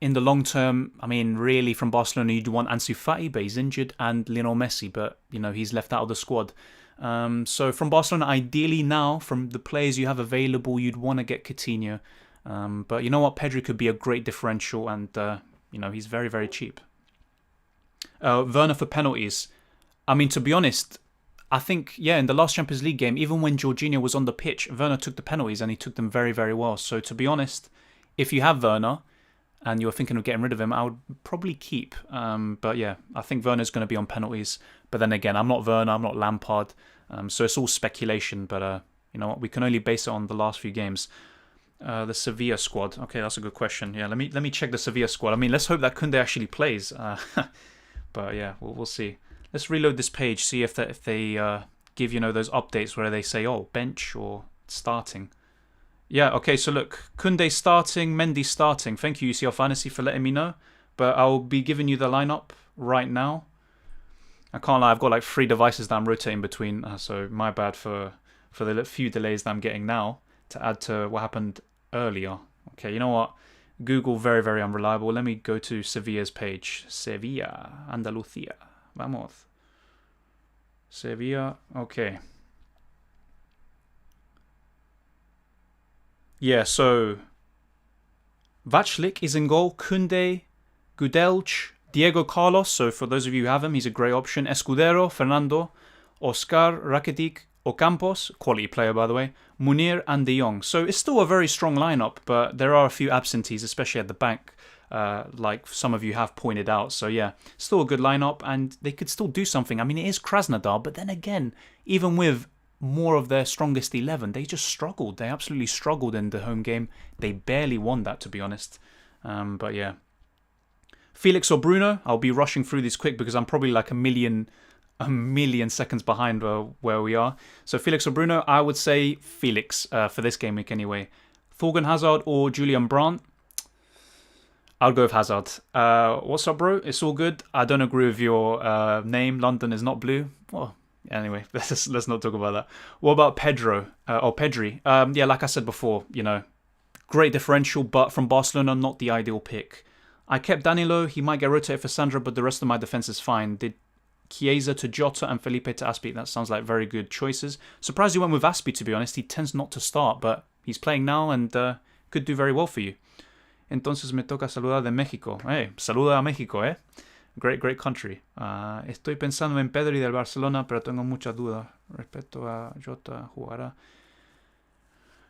in the long term, I mean, really, from Barcelona, you'd want Ansu Fati, but he's injured, and Lionel Messi, but, he's left out of the squad. So from Barcelona, ideally now, from the players you have available, you'd want to get Coutinho. But you know what? Pedri could be a great differential, and, he's very, very cheap. Werner for penalties. I mean, to be honest, I think, in the last Champions League game, even when Jorginho was on the pitch, Werner took the penalties, and he took them very, very well. So to be honest, if you have Werner and you're thinking of getting rid of him, I would probably keep. But yeah, I think Werner's going to be on penalties. But then again, I'm not Werner, I'm not Lampard. So it's all speculation. But you know what? We can only base it on the last few games. The Sevilla squad. Okay, that's a good question. Yeah, let me check the Sevilla squad. I mean, let's hope that Koundé actually plays. But yeah, we'll see. Let's reload this page, see if they give, those updates where they say, oh, bench or starting. Yeah, okay, so look, Koundé starting, Mendy starting. Thank you, UCL Fantasy, for letting me know. But I'll be giving you the lineup right now. I can't lie, I've got like 3 devices that I'm rotating between, so my bad for the few delays that I'm getting now to add to what happened earlier. Okay, you know what? Google, very, very unreliable. Let me go to Sevilla's page. Sevilla, Andalucía. Vamos. Sevilla, okay. Yeah, so Vaclik is in goal. Koundé, Gudelj, Diego Carlos. So for those of you who have him, he's a great option. Escudero, Fernando, Oscar, Rakitic, Ocampos, quality player by the way, Munir and De Jong. So it's still a very strong lineup, but there are a few absentees, especially at the back, like some of you have pointed out. So yeah, still a good lineup, and they could still do something. I mean, it is Krasnodar, but then again, even with more of their strongest 11, they just struggled. They absolutely struggled in the home game. They barely won that, to be honest. But yeah. Felix or Bruno? I'll be rushing through these quick because I'm probably like a million seconds behind where we are. So Felix or Bruno? I would say Felix for this game week anyway. Thorgan Hazard or Julian Brandt? I'll go with Hazard. What's up, bro? It's all good. I don't agree with your name. London is not blue. Well, anyway, let's not talk about that. What about Pedro or Pedri? Yeah, like I said before, great differential, but from Barcelona, not the ideal pick. I kept Danilo. He might get rotated for Sandro, but the rest of my defense is fine. Did Chiesa to Jota and Felipe to Aspi. That sounds like very good choices. Surprised you went with Aspi, to be honest. He tends not to start, but he's playing now and could do very well for you. Entonces me toca saludar de México. Hey, saluda a México, eh? Great country. Estoy pensando en Pedro y del Barcelona, pero tengo muchas dudas respecto a Jota. ¿Jugará?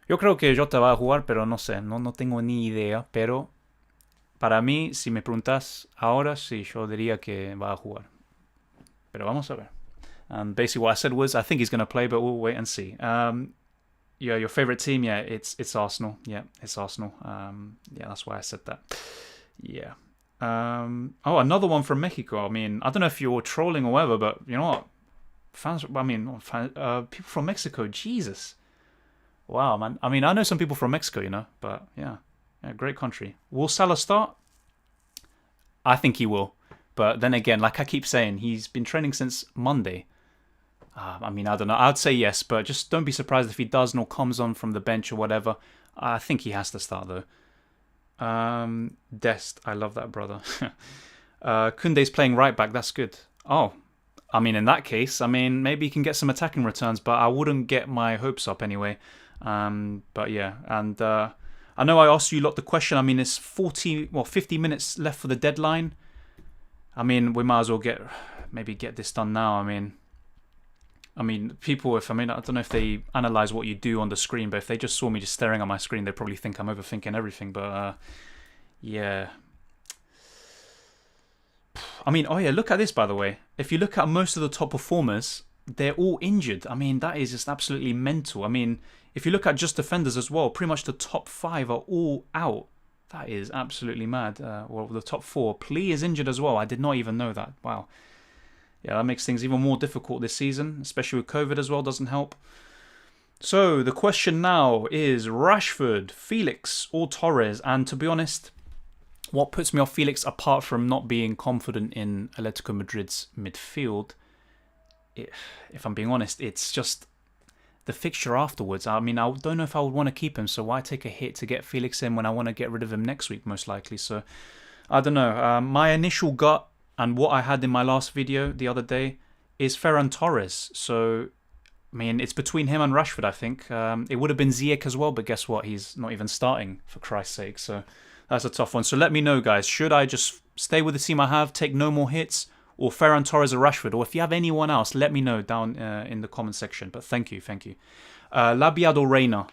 Yo creo que Jota va a jugar, pero no sé. No tengo ni idea. Pero para mí, si me preguntas ahora, sí, yo diría que va a jugar. Pero vamos a ver. Basically what I said was, I think he's going to play, but we'll wait and see. Yeah, your favorite team? Yeah, it's Arsenal. Yeah, it's Arsenal. Yeah, that's why I said that. Yeah. Another one from Mexico. I mean, I don't know if you're trolling or whatever, but you know what? People from Mexico, Jesus. Wow, man. I mean, I know some people from Mexico, but yeah, great country. Will Salah start? I think he will. But then again, like I keep saying, he's been training since Monday. I mean, I don't know. I'd say yes, but just don't be surprised if he doesn't or comes on from the bench or whatever. I think he has to start, though. Dest, I love that, brother. Koundé's playing right back. That's good. Oh, I mean, in that case, maybe he can get some attacking returns, but I wouldn't get my hopes up anyway. But yeah, and I know I asked you lot the question. I mean, it's 50 minutes left for the deadline. I mean, we might as well get this done now. I mean, people, I don't know if they analyze what you do on the screen, but if they just saw me just staring at my screen, they probably think I'm overthinking everything. But yeah. I mean, oh yeah, look at this, by the way. If you look at most of the top performers, they're all injured. I mean, that is just absolutely mental. I mean, if you look at just defenders as well, pretty much the top 5 are all out. That is absolutely mad. Well, the top 4. Plee is injured as well. I did not even know that. Wow. Yeah, that makes things even more difficult this season, especially with COVID as well. Doesn't help. So, the question now is Rashford, Felix, or Torres? And to be honest, what puts me off Felix, apart from not being confident in Atletico Madrid's midfield, if I'm being honest, it's just the fixture afterwards. I mean, I don't know if I would want to keep him, so why take a hit to get Felix in when I want to get rid of him next week, most likely? So, I don't know. My initial gut and what I had in my last video the other day is Ferran Torres. So, I mean, it's between him and Rashford, I think. It would have been Ziyech as well, but guess what? He's not even starting, for Christ's sake. So, that's a tough one. So, let me know, guys. Should I just stay with the team I have, take no more hits, or Ferran Torres or Rashford? Or if you have anyone else, let me know down in the comment section. But thank you. Labyad or Reina?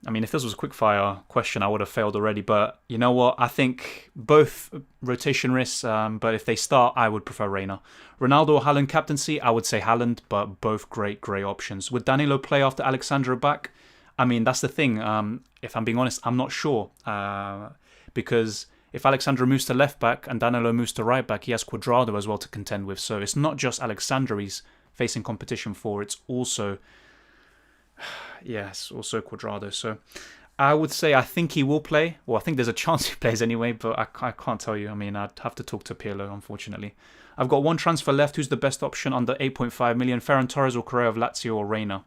I mean, if this was a quickfire question, I would have failed already. But you know what? I think both rotation risks. But if they start, I would prefer Reina. Ronaldo or Haaland captaincy? I would say Haaland, but both great options. Would Danilo play after Alexandro back? I mean, that's the thing. If I'm being honest, I'm not sure. Because if Alexandro moves to left back and Danilo moves to right back, he has Cuadrado as well to contend with. So it's not just Alexandro he's facing competition for. It's also... Yes, also Cuadrado. So I would say I think he will play. Well, I think there's a chance he plays anyway, but I can't tell you. I mean, I'd have to talk to Pirlo, unfortunately. I've got one transfer left. Who's the best option under 8.5 million? Ferran Torres or Correa of Lazio or Reina?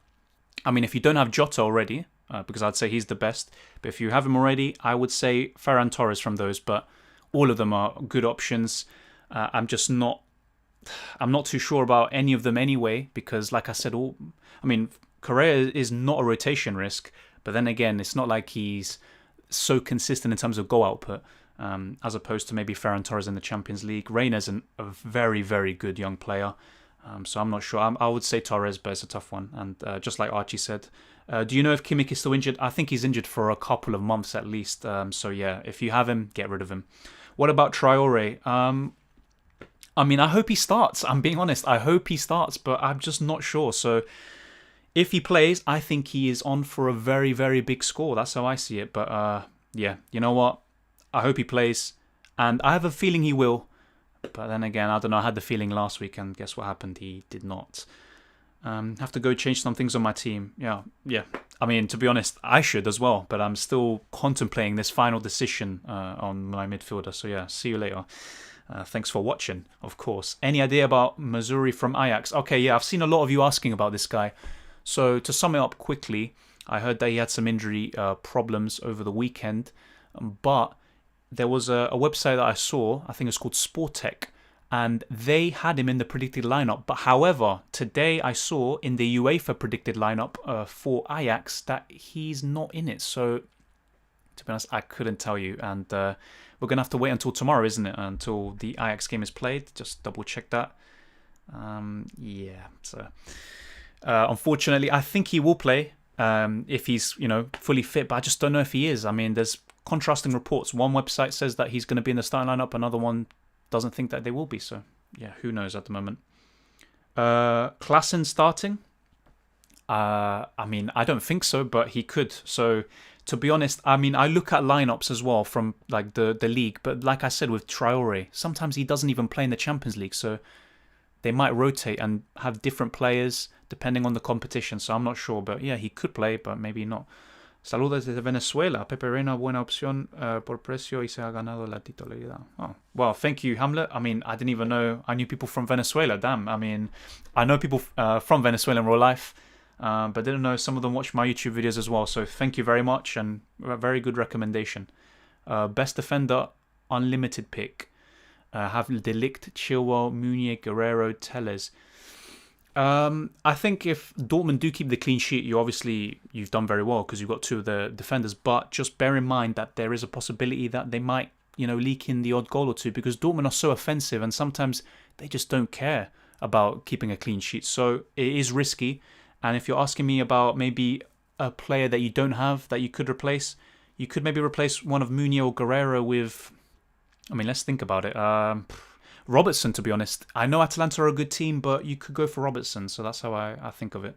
I mean, if you don't have Jota already, because I'd say he's the best, but if you have him already, I would say Ferran Torres from those, but all of them are good options. I'm not too sure about any of them anyway, because like I said, Correa is not a rotation risk, But then again, it's not like he's so consistent in terms of goal output, as opposed to maybe Ferran Torres in the Champions League. Reina's a very, very good young player. So I'm not sure. I would say Torres, but it's a tough one. And just like Archie said, do you know if Kimmich is still injured? I think he's injured for a couple of months at least. So yeah, if you have him, get rid of him. What about Traore? I mean, I hope he starts. I'm being honest. I hope he starts, but I'm just not sure. So if he plays, I think he is on for a very, very big score. That's how I see it. But yeah, you know what? I hope he plays. And I have a feeling he will. But then again, I don't know. I had the feeling last week, and guess what happened? He did not. Have to go change some things on my team. Yeah. I mean, to be honest, I should as well. But I'm still contemplating this final decision on my midfielder. So yeah, see you later. Thanks for watching, of course. Any idea about Missouri from Ajax? Okay, yeah, I've seen a lot of you asking about this guy. So to sum it up quickly, I heard that he had some injury problems over the weekend. But there was a website that I saw, I think it's called Sportec, and they had him in the predicted lineup. But however, today I saw in the UEFA predicted lineup for Ajax that he's not in it. So to be honest, I couldn't tell you. And we're going to have to wait until tomorrow, isn't it? Until the Ajax game is played. Just double check that. Yeah. So unfortunately, I think he will play if he's, fully fit. But I just don't know if he is. I mean, there's contrasting reports. One website says that he's going to be in the starting lineup. Another one doesn't think that they will be. So yeah, who knows at the moment. Klaassen starting? I mean, I don't think so, but he could. So to be honest, I mean, I look at lineups as well from like the league. But like I said with Traore, sometimes he doesn't even play in the Champions League. So they might rotate and have different players depending on the competition. So I'm not sure. But yeah, he could play, but maybe not. Saludos desde Venezuela. Pepe Reina, buena opción por precio y se ha ganado la titularidad. Oh, well, thank you, Hamlet. I mean, I didn't even know I knew people from Venezuela. Damn. I mean, I know people from Venezuela in real life, but didn't know some of them watch my YouTube videos as well. So thank you very much, and a very good recommendation. Best defender, unlimited pick. Have Delict, Chilwell, Meunier, Guerrero, Telles. I think if Dortmund do keep the clean sheet, you've done very well because you've got two of the defenders. But just bear in mind that there is a possibility that they might, leak in the odd goal or two because Dortmund are so offensive and sometimes they just don't care about keeping a clean sheet. So it is risky. And if you're asking me about maybe a player that you don't have that you could replace, you could maybe replace one of Meunier or Guerrero with, let's think about it. Robertson, to be honest. I know Atalanta are a good team, but you could go for Robertson. So that's how I think of it.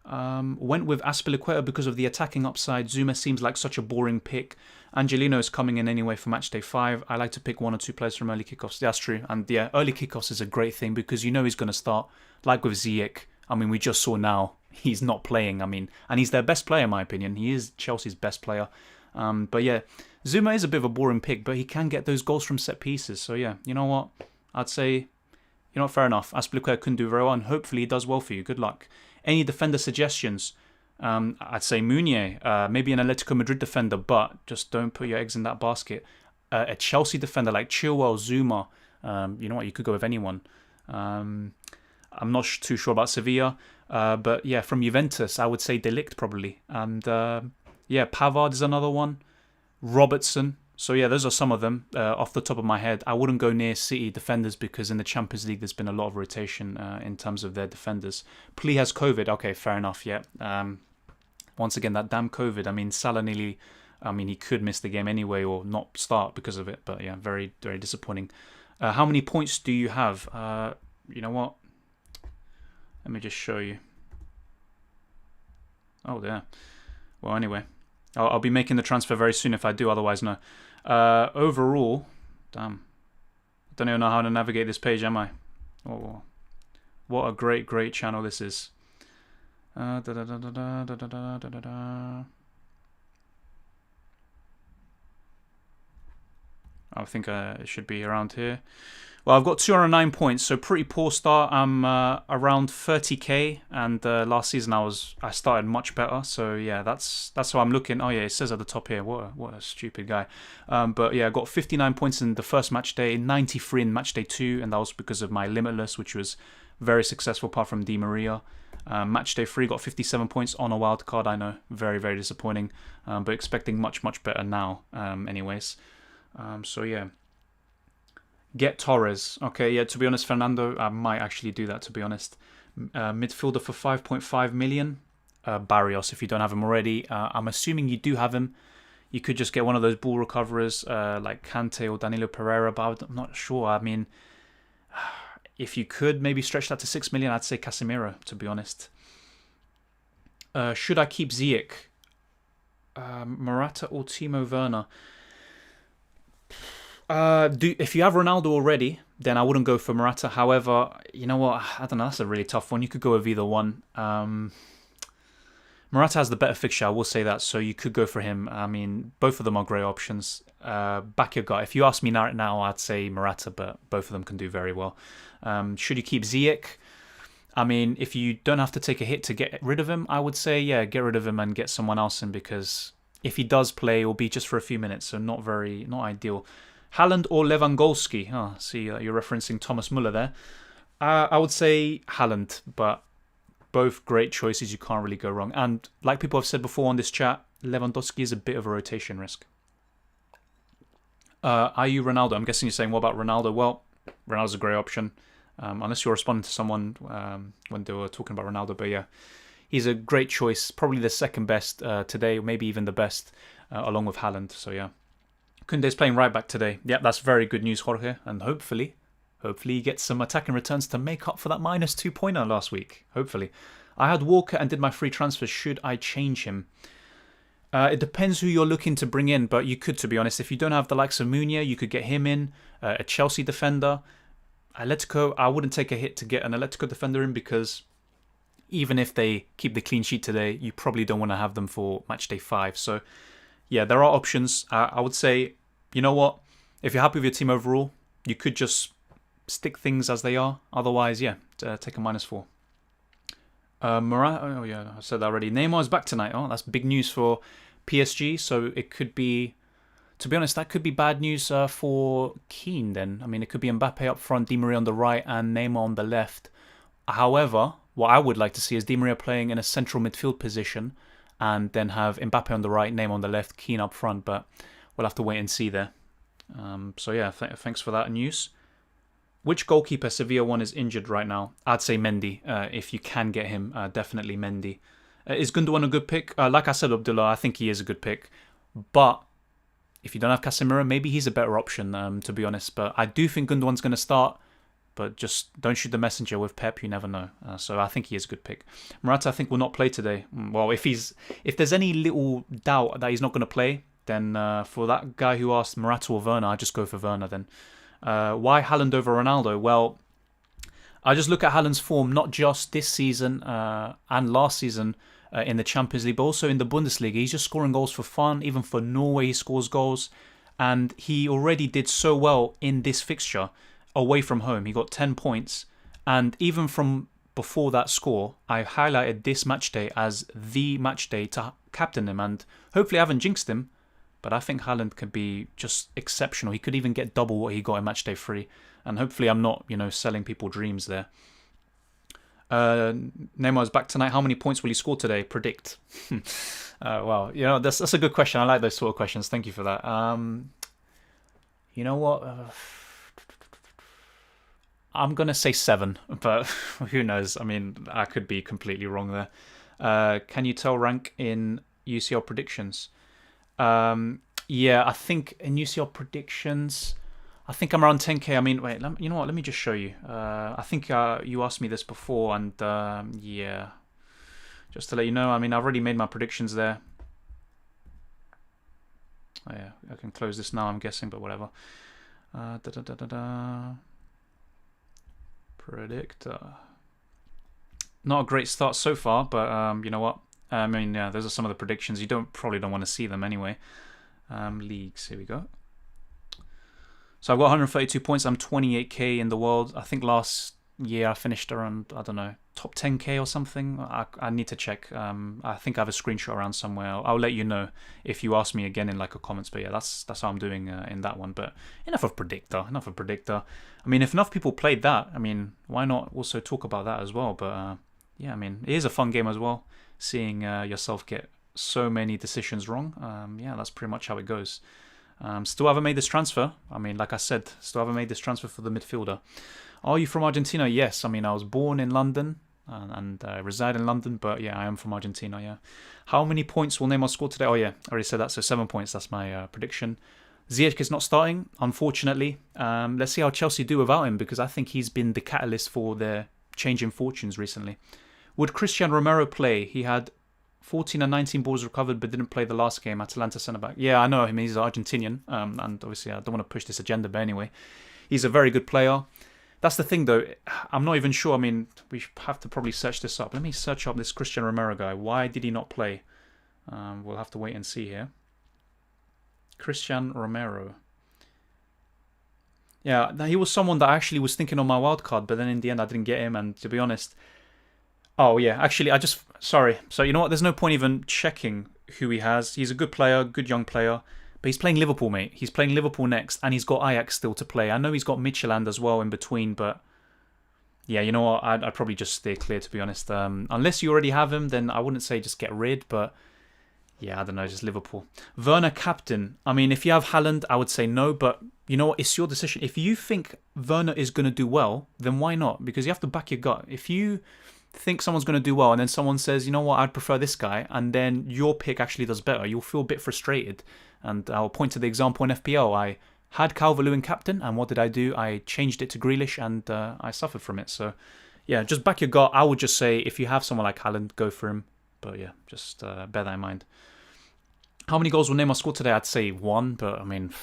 Went with Azpilicueta because of the attacking upside. Zuma seems like such a boring pick. Angelino is coming in anyway for match day 5. I like to pick one or two players from early kickoffs. That's true. And yeah, early kickoffs is a great thing because he's going to start. Like with Ziyech. We just saw now he's not playing. And he's their best player in my opinion. He is Chelsea's best player. But yeah, Zuma is a bit of a boring pick, but he can get those goals from set pieces. So yeah, you know what? I'd say, fair enough. Azpilicueta couldn't do very well, and hopefully he does well for you. Good luck. Any defender suggestions? I'd say Meunier, maybe an Atletico Madrid defender, but just don't put your eggs in that basket. A Chelsea defender like Chilwell, Zuma, you know what? You could go with anyone. I'm not too sure about Sevilla, but yeah, from Juventus, I would say De Ligt probably. And yeah, Pavard is another one. Robertson. So yeah, those are some of them off the top of my head. I wouldn't go near City defenders because in the Champions League there's been a lot of rotation in terms of their defenders. Pli has COVID. Okay, fair enough. Yeah. Once again, that damn COVID. Salah nearly. He could miss the game anyway or not start because of it. But yeah, very, very disappointing. How many points do you have? You know what? Let me just show you. Oh, there. Well, anyway. I'll be making the transfer very soon if I do, otherwise no. Overall, damn. I don't even know how to navigate this page, am I? Oh, what a great, great channel this is. I think it should be around here. Well, I've got 209 points, so pretty poor start. I'm around 30k, and last season I started much better. So yeah, that's how I'm looking. Oh yeah, it says at the top here. What a stupid guy. But yeah, I got 59 points in the first match day, 93 in match day 2, and that was because of my limitless, which was very successful apart from Di Maria. Match day 3 got 57 points on a wild card. I know, very very disappointing, but expecting much better now. Anyways, so yeah. Get Torres. Okay, yeah, to be honest, Fernando, I might actually do that, to be honest. Midfielder for 5.5 million. Barrios, if you don't have him already. I'm assuming you do have him. You could just get one of those ball recoverers like Kante or Danilo Pereira, but I'm not sure. I mean, if you could maybe stretch that to 6 million, I'd say Casemiro, to be honest. Should I keep Ziyech? Morata or Timo Werner? If you have Ronaldo already, then I wouldn't go for Morata. However, you know what? I don't know. That's a really tough one. You could go with either one. Morata has the better fixture, I will say that. So you could go for him. I mean, both of them are great options. Back your gut. If you ask me now, I'd say Morata, but both of them can do very well. Should you keep Ziyech? I mean, if you don't have to take a hit to get rid of him, I would say, yeah, get rid of him and get someone else in, because if he does play, it will be just for a few minutes, so not ideal. Haaland or Lewandowski? Oh, see, you're referencing Thomas Müller there. I would say Haaland, but both great choices. You can't really go wrong. And like people have said before on this chat, Lewandowski is a bit of a rotation risk. Are you Ronaldo? I'm guessing you're saying, what about Ronaldo? Well, Ronaldo's a great option, unless you're responding to someone when they were talking about Ronaldo. But yeah, he's a great choice. Probably the second best today, or maybe even the best, along with Haaland. So yeah. Koundé's playing right back today. Yeah, that's very good news, Jorge. And hopefully he gets some attacking returns to make up for that minus 2-pointer last week. Hopefully. I had Walker and did my free transfer. Should I change him? It depends who you're looking to bring in, but you could, to be honest. If you don't have the likes of Munia, you could get him in. A Chelsea defender. Atletico, I wouldn't take a hit to get an Atletico defender in, because even if they keep the clean sheet today, you probably don't want to have them for match day 5. So yeah, there are options. I would say, you know what? If you're happy with your team overall, you could just stick things as they are. Otherwise, yeah, take a -4. Oh yeah, I said that already. Neymar is back tonight. Oh, that's big news for PSG. So it could be, to be honest, that could be bad news for Keane then. I mean, it could be Mbappe up front, Di Maria on the right, and Neymar on the left. However, what I would like to see is Di Maria playing in a central midfield position, and then have Mbappe on the right, Neymar on the left, Keane up front. But we'll have to wait and see there. So yeah, thanks for that news. Which goalkeeper Sevilla one is injured right now? I'd say Mendy. If you can get him, definitely Mendy. Is Gundogan a good pick? Like I said, Abdullah, I think he is a good pick. But if you don't have Casemiro, maybe he's a better option, to be honest. But I do think Gundogan's going to start. But just don't shoot the messenger with Pep. You never know. So I think he is a good pick. Morata, I think, will not play today. Well, if there's any little doubt that he's not going to play, then for that guy who asked Morata or Werner, I just go for Werner then. Why Haaland over Ronaldo? Well, I just look at Haaland's form, not just this season and last season in the Champions League, but also in the Bundesliga. He's just scoring goals for fun. Even for Norway, he scores goals. And he already did so well in this fixture away from home. He got 10 points. And even from before that score, I highlighted this match day as the match day to captain him. And hopefully I haven't jinxed him. But I think Haaland could be just exceptional. He could even get double what he got in match day 3. And hopefully I'm not, selling people dreams there. Neymar's back tonight. How many points will he score today? Predict. Well, that's a good question. I like those sort of questions. Thank you for that. You know what? I'm going to say 7, but who knows? I mean, I could be completely wrong there. Can you tell rank in UCL predictions? Yeah, I think in UCL predictions, I think I'm around 10k. I mean, wait, you know what? Let me just show you. I think you asked me this before, and yeah, just to let you know, I mean, I've already made my predictions there. Oh, yeah, I can close this now, I'm guessing, but whatever. Predictor. Not a great start so far, but you know what? I mean, yeah, those are some of the predictions. You probably don't want to see them anyway. Leagues, here we go. So I've got 132 points. I'm 28k in the world. I think last year I finished around, I don't know, top 10k or something. I need to check. I think I have a screenshot around somewhere. I'll let you know if you ask me again in like a comments. But yeah, that's how I'm doing in that one. But enough of predictor. I mean, if enough people played that, I mean, why not also talk about that as well? But yeah, I mean, it is a fun game as well. Seeing yourself get so many decisions wrong. Yeah, that's pretty much how it goes. Still haven't made this transfer. I mean, like I said, still haven't made this transfer for the midfielder. Are you from Argentina? Yes. I mean, I was born in London and reside in London, but yeah, I am from Argentina, yeah. How many points will Neymar score today? Oh yeah, I already said that, so 7 points. That's my prediction. Ziyech is not starting, unfortunately. Let's see how Chelsea do without him, because I think he's been the catalyst for their change in fortunes recently. Would Christian Romero play? He had 14 and 19 balls recovered, but didn't play the last game. Atalanta centre-back. Yeah, I know him. He's Argentinian. And obviously, I don't want to push this agenda, but anyway. He's a very good player. That's the thing, though. I'm not even sure. I mean, we have to probably search this up. Let me search up this Christian Romero guy. Why did he not play? We'll have to wait and see here. Christian Romero. Yeah, he was someone that I actually was thinking on my wildcard, but then in the end, I didn't get him. And to be honest... Oh, yeah. Actually, sorry. So, you know what? There's no point even checking who he has. He's a good player, good young player. But he's playing Liverpool, mate. He's playing Liverpool next. And he's got Ajax still to play. I know he's got Midtjylland as well in between. But, yeah, you know what? I'd probably just stay clear, to be honest. Unless you already have him, then I wouldn't say just get rid. But, yeah, I don't know. Just Liverpool. Werner captain. I mean, if you have Haaland, I would say no. But, you know what? It's your decision. If you think Werner is going to do well, then why not? Because you have to back your gut. If you... think someone's going to do well and then someone says, you know what, I'd prefer this guy, and then your pick actually does better, you'll feel a bit frustrated. And I'll point to the example in FPL. I had Calvert-Lewin captain, and what did I do? I changed it to Grealish, and I suffered from it. So yeah, just back your gut. I would just say if you have someone like Haaland, go for him. But yeah, just bear that in mind. How many goals will Neymar score today? I'd say 1, but I mean,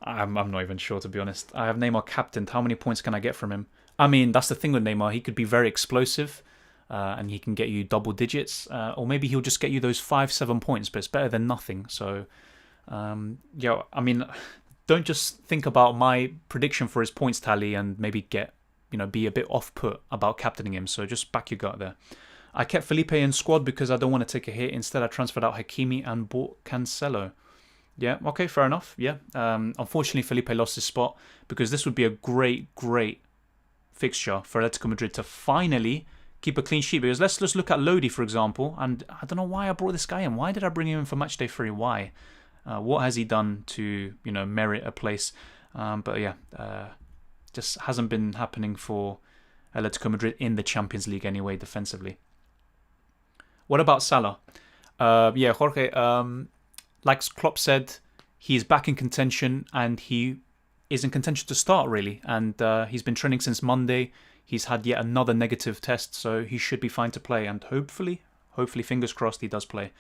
I'm not even sure, to be honest. I have Neymar captained. How many points can I get from him? I mean, that's the thing with Neymar. He could be very explosive and he can get you double digits. Or maybe he'll just get you those 5-7 points, but it's better than nothing. So, yeah, I mean, don't just think about my prediction for his points tally and maybe be a bit off-put about captaining him. So just back your gut there. I kept Felipe in squad because I don't want to take a hit. Instead, I transferred out Hakimi and bought Cancelo. Yeah, okay, fair enough. Yeah. Unfortunately, Felipe lost his spot because this would be a great fixture for Atletico Madrid to finally keep a clean sheet. Because let's just look at Lodi, for example, and I don't know why I brought this guy in. Why did I bring him in for matchday 3? Why? What has he done to merit a place? But yeah, just hasn't been happening for Atletico Madrid in the Champions League anyway, defensively. What about Salah? Yeah, Jorge, like Klopp said, he's back in contention and he is in contention to start, really. And he's been training since Monday. He's had yet another negative test, so he should be fine to play. And hopefully, fingers crossed, he does play.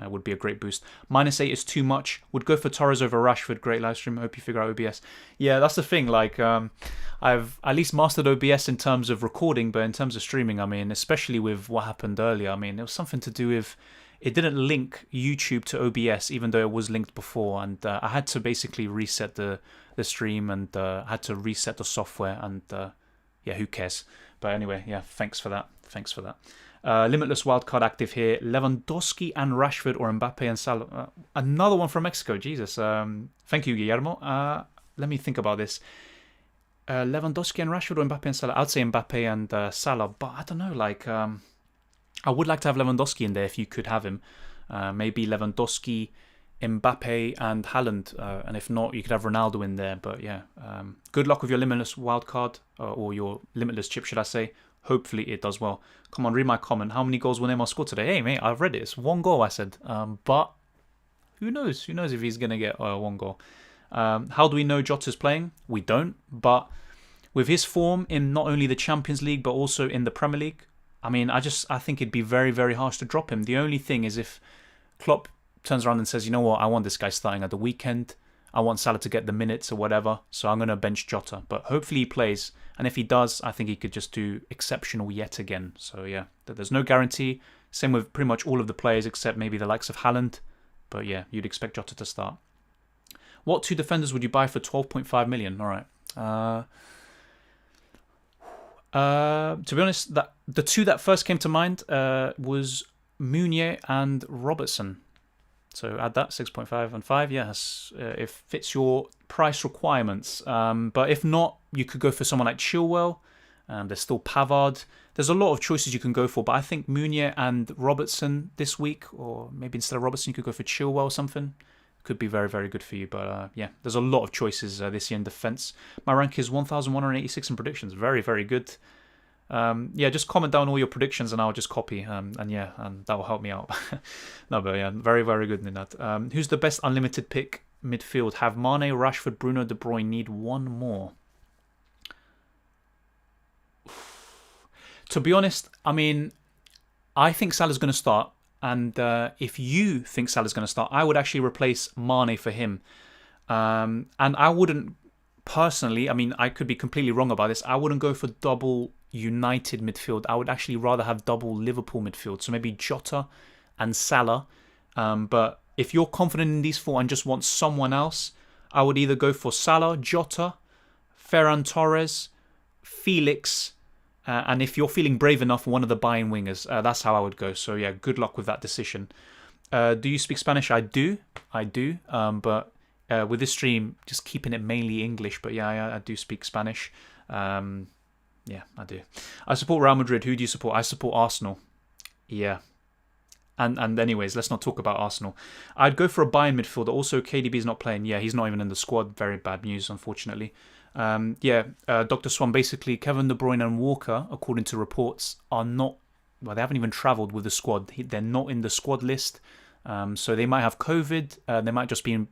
Would be a great boost. -8 is too much. Would go for Torres over Rashford. Great live stream. Hope you figure out OBS. Yeah, that's the thing. Like, I've at least mastered OBS in terms of recording, but in terms of streaming, I mean, especially with what happened earlier, I mean, it was something to do with... It didn't link YouTube to OBS, even though it was linked before. And I had to basically reset the stream and had to reset the software. And yeah, who cares? But anyway, yeah, thanks for that. Limitless wildcard active here. Lewandowski and Rashford or Mbappe and Salah. Another one from Mexico. Jesus. Thank you, Guillermo. Let me think about this. Lewandowski and Rashford or Mbappe and Salah? I'd say Mbappe and Salah. But I don't know, like... I would like to have Lewandowski in there if you could have him. Maybe Lewandowski, Mbappe and Haaland. And if not, you could have Ronaldo in there. But yeah, good luck with your limitless wildcard or your limitless chip, should I say. Hopefully it does well. Come on, read my comment. How many goals will Neymar score today? Hey, mate, I've read it. It's 1 goal, I said. But who knows? Who knows if he's going to get 1 goal. How do we know Jota's playing? We don't. But with his form in not only the Champions League, but also in the Premier League, I mean, I think it'd be very, very harsh to drop him. The only thing is if Klopp turns around and says, you know what, I want this guy starting at the weekend. I want Salah to get the minutes or whatever. So I'm going to bench Jota. But hopefully he plays. And if he does, I think he could just do exceptional yet again. So yeah, there's no guarantee. Same with pretty much all of the players except maybe the likes of Haaland. But yeah, you'd expect Jota to start. What 2 defenders would you buy for 12.5 million? All right. To be honest, that the 2 that first came to mind was Meunier and Robertson. So add that 6.5 and 5. Yes, it fits your price requirements. But if not, you could go for someone like Chilwell. There's still Pavard. There's a lot of choices you can go for, but I think Meunier and Robertson this week, or maybe instead of Robertson, you could go for Chilwell or something. Could be very, very good for you. But yeah, there's a lot of choices this year in defence. My rank is 1,186 in predictions. Very, very good. Yeah, just comment down all your predictions and I'll just copy. And that will help me out. No, but yeah, very, very good in that. Who's the best unlimited pick midfield? Have Mane, Rashford, Bruno, De Bruyne. Need one more. To be honest, I mean, I think Salah's going to start. And if you think Salah's going to start, I would actually replace Mane for him. And I wouldn't, personally, I mean, I could be completely wrong about this. I wouldn't go for double United midfield. I would actually rather have double Liverpool midfield. So maybe Jota and Salah. But if you're confident in these 4 and just want someone else, I would either go for Salah, Jota, Ferran Torres, Felix, and if you're feeling brave enough, one of the buying wingers. That's how I would go. So yeah, good luck with that decision. Do you speak Spanish? I do. But with this stream, just keeping it mainly English. But yeah, I do speak Spanish. Yeah, I do. I support Real Madrid. Who do you support? I support Arsenal. Yeah. And anyways, let's not talk about Arsenal. I'd go for a Bayern midfielder. Also, KDB is not playing. Yeah, he's not even in the squad. Very bad news, unfortunately. Dr. Swan, basically, Kevin De Bruyne and Walker, according to reports, are not... Well, they haven't even travelled with the squad. They're not in the squad list. So they might have COVID. They might just be,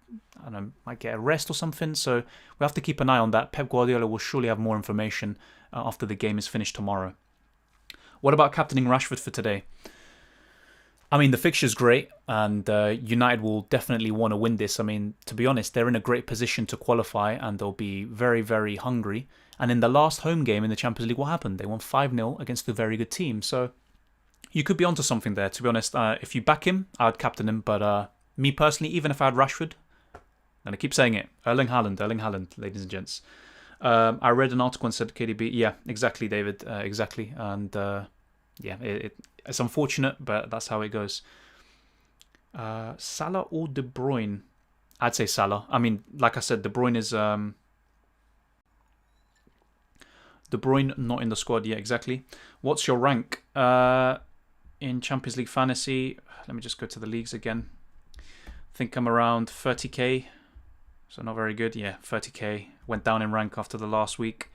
might get a rest or something. So we have to keep an eye on that. Pep Guardiola will surely have more information after the game is finished tomorrow. What about captaining Rashford for today? I mean, the fixture's great, and United will definitely want to win this. I mean, to be honest, they're in a great position to qualify, and they'll be very, very hungry. And in the last home game in the Champions League, what happened? They won 5-0 against a very good team. So you could be onto something there, to be honest. If you back him, I'd captain him. But me personally, even if I had Rashford, and I keep saying it, Erling Haaland, ladies and gents. I read an article and said KDB. Yeah, exactly, David. Exactly. And it's unfortunate, but that's how it goes. Salah or De Bruyne? I'd say Salah. I mean, like I said, De Bruyne is... De Bruyne not in the squad. Yeah, exactly. What's your rank in Champions League Fantasy? Let me just go to the leagues again. I think I'm around 30k. So not very good. Yeah, 30k. Went down in rank after the last week.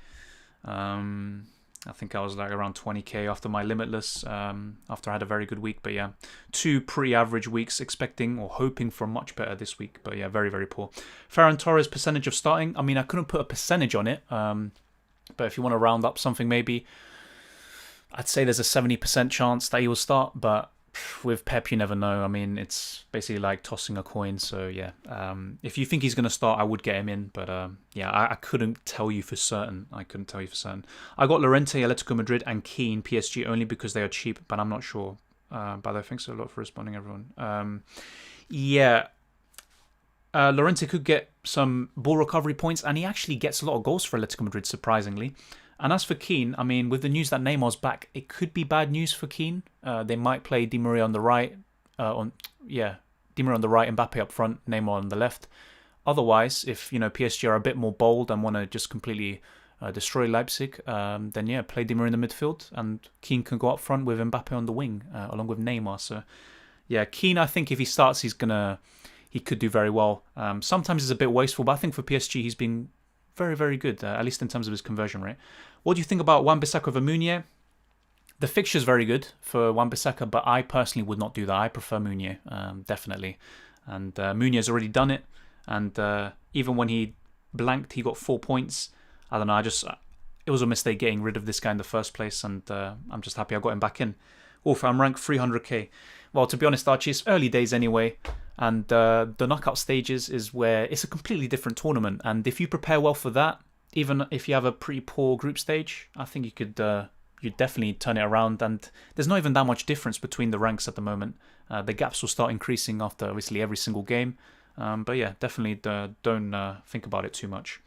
I think I was like around 20k after my Limitless, after I had a very good week. But yeah, 2 pretty average weeks, expecting or hoping for much better this week. But yeah, very, very poor. Ferran Torres percentage of starting. I mean, I couldn't put a percentage on it. But if you want to round up something, maybe I'd say there's a 70% chance that he will start. But with Pep, you never know. I mean, it's basically like tossing a coin. So yeah, if you think he's going to start, I would get him in. But yeah, I couldn't tell you for certain. I got Llorente, Atletico Madrid, and Keane, PSG, only because they are cheap. But I'm not sure. By the way, thanks a lot for responding, everyone. Llorente could get some ball recovery points, and he actually gets a lot of goals for Atletico Madrid, surprisingly. And as for Keane, I mean, with the news that Neymar's back, it could be bad news for Keane. They might play Di Maria on the right, Di Maria on the right, Mbappe up front, Neymar on the left. Otherwise, if PSG are a bit more bold and want to just completely destroy Leipzig, then yeah, play Di Maria in the midfield, and Keane can go up front with Mbappe on the wing, along with Neymar. So yeah, Keane, I think if he starts, he could do very well. Sometimes it's a bit wasteful, but I think for PSG, he's been very, very good, at least in terms of his conversion rate. What do you think about Wan-Bissaka over Meunier? The fixture's very good for Wan-Bissaka, but I personally would not do that. I prefer Meunier, definitely. And Meunier's already done it. And even when he blanked, he got 4 points. I don't know, it was a mistake getting rid of this guy in the first place, and I'm just happy I got him back in. I'm ranked 300k. Well, to be honest, Archie, it's early days anyway. And the knockout stages is where it's a completely different tournament. And if you prepare well for that, even if you have a pretty poor group stage, I think you'd definitely turn it around. And there's not even that much difference between the ranks at the moment. The gaps will start increasing after, obviously, every single game. But yeah, definitely don't think about it too much.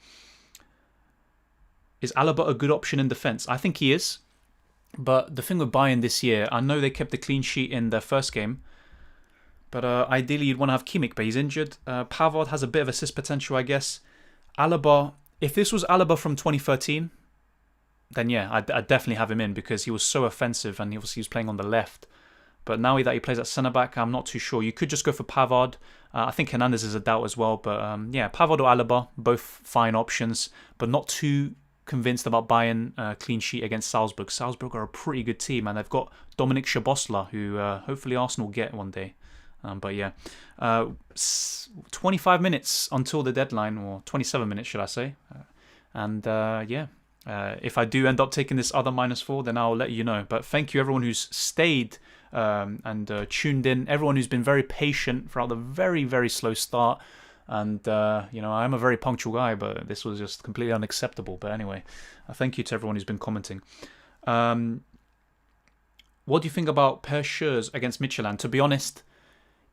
Is Alaba a good option in defence? I think he is. But the thing with Bayern this year, I know they kept a clean sheet in their first game, but ideally you'd want to have Kimmich, but he's injured. Pavard has a bit of assist potential, I guess. Alaba, if this was Alaba from 2013, then yeah, I'd definitely have him in because he was so offensive and he was playing on the left. But now that he plays at centre-back, I'm not too sure. You could just go for Pavard. I think Hernandez is a doubt as well. But yeah, Pavard or Alaba, both fine options, but not too convinced about Bayern clean sheet against Salzburg. Salzburg are a pretty good team, and they've got Dominik Szoboszlai, who hopefully Arsenal get one day. But yeah, 25 minutes until the deadline, or 27 minutes, should I say. And yeah, if I do end up taking this other -4, then I'll let you know. But thank you everyone who's stayed and tuned in, everyone who's been very patient throughout the very, very slow start. And, I'm a very punctual guy, but this was just completely unacceptable. But anyway, thank you to everyone who's been commenting. What do you think about Per Schurz against Midtjylland? To be honest,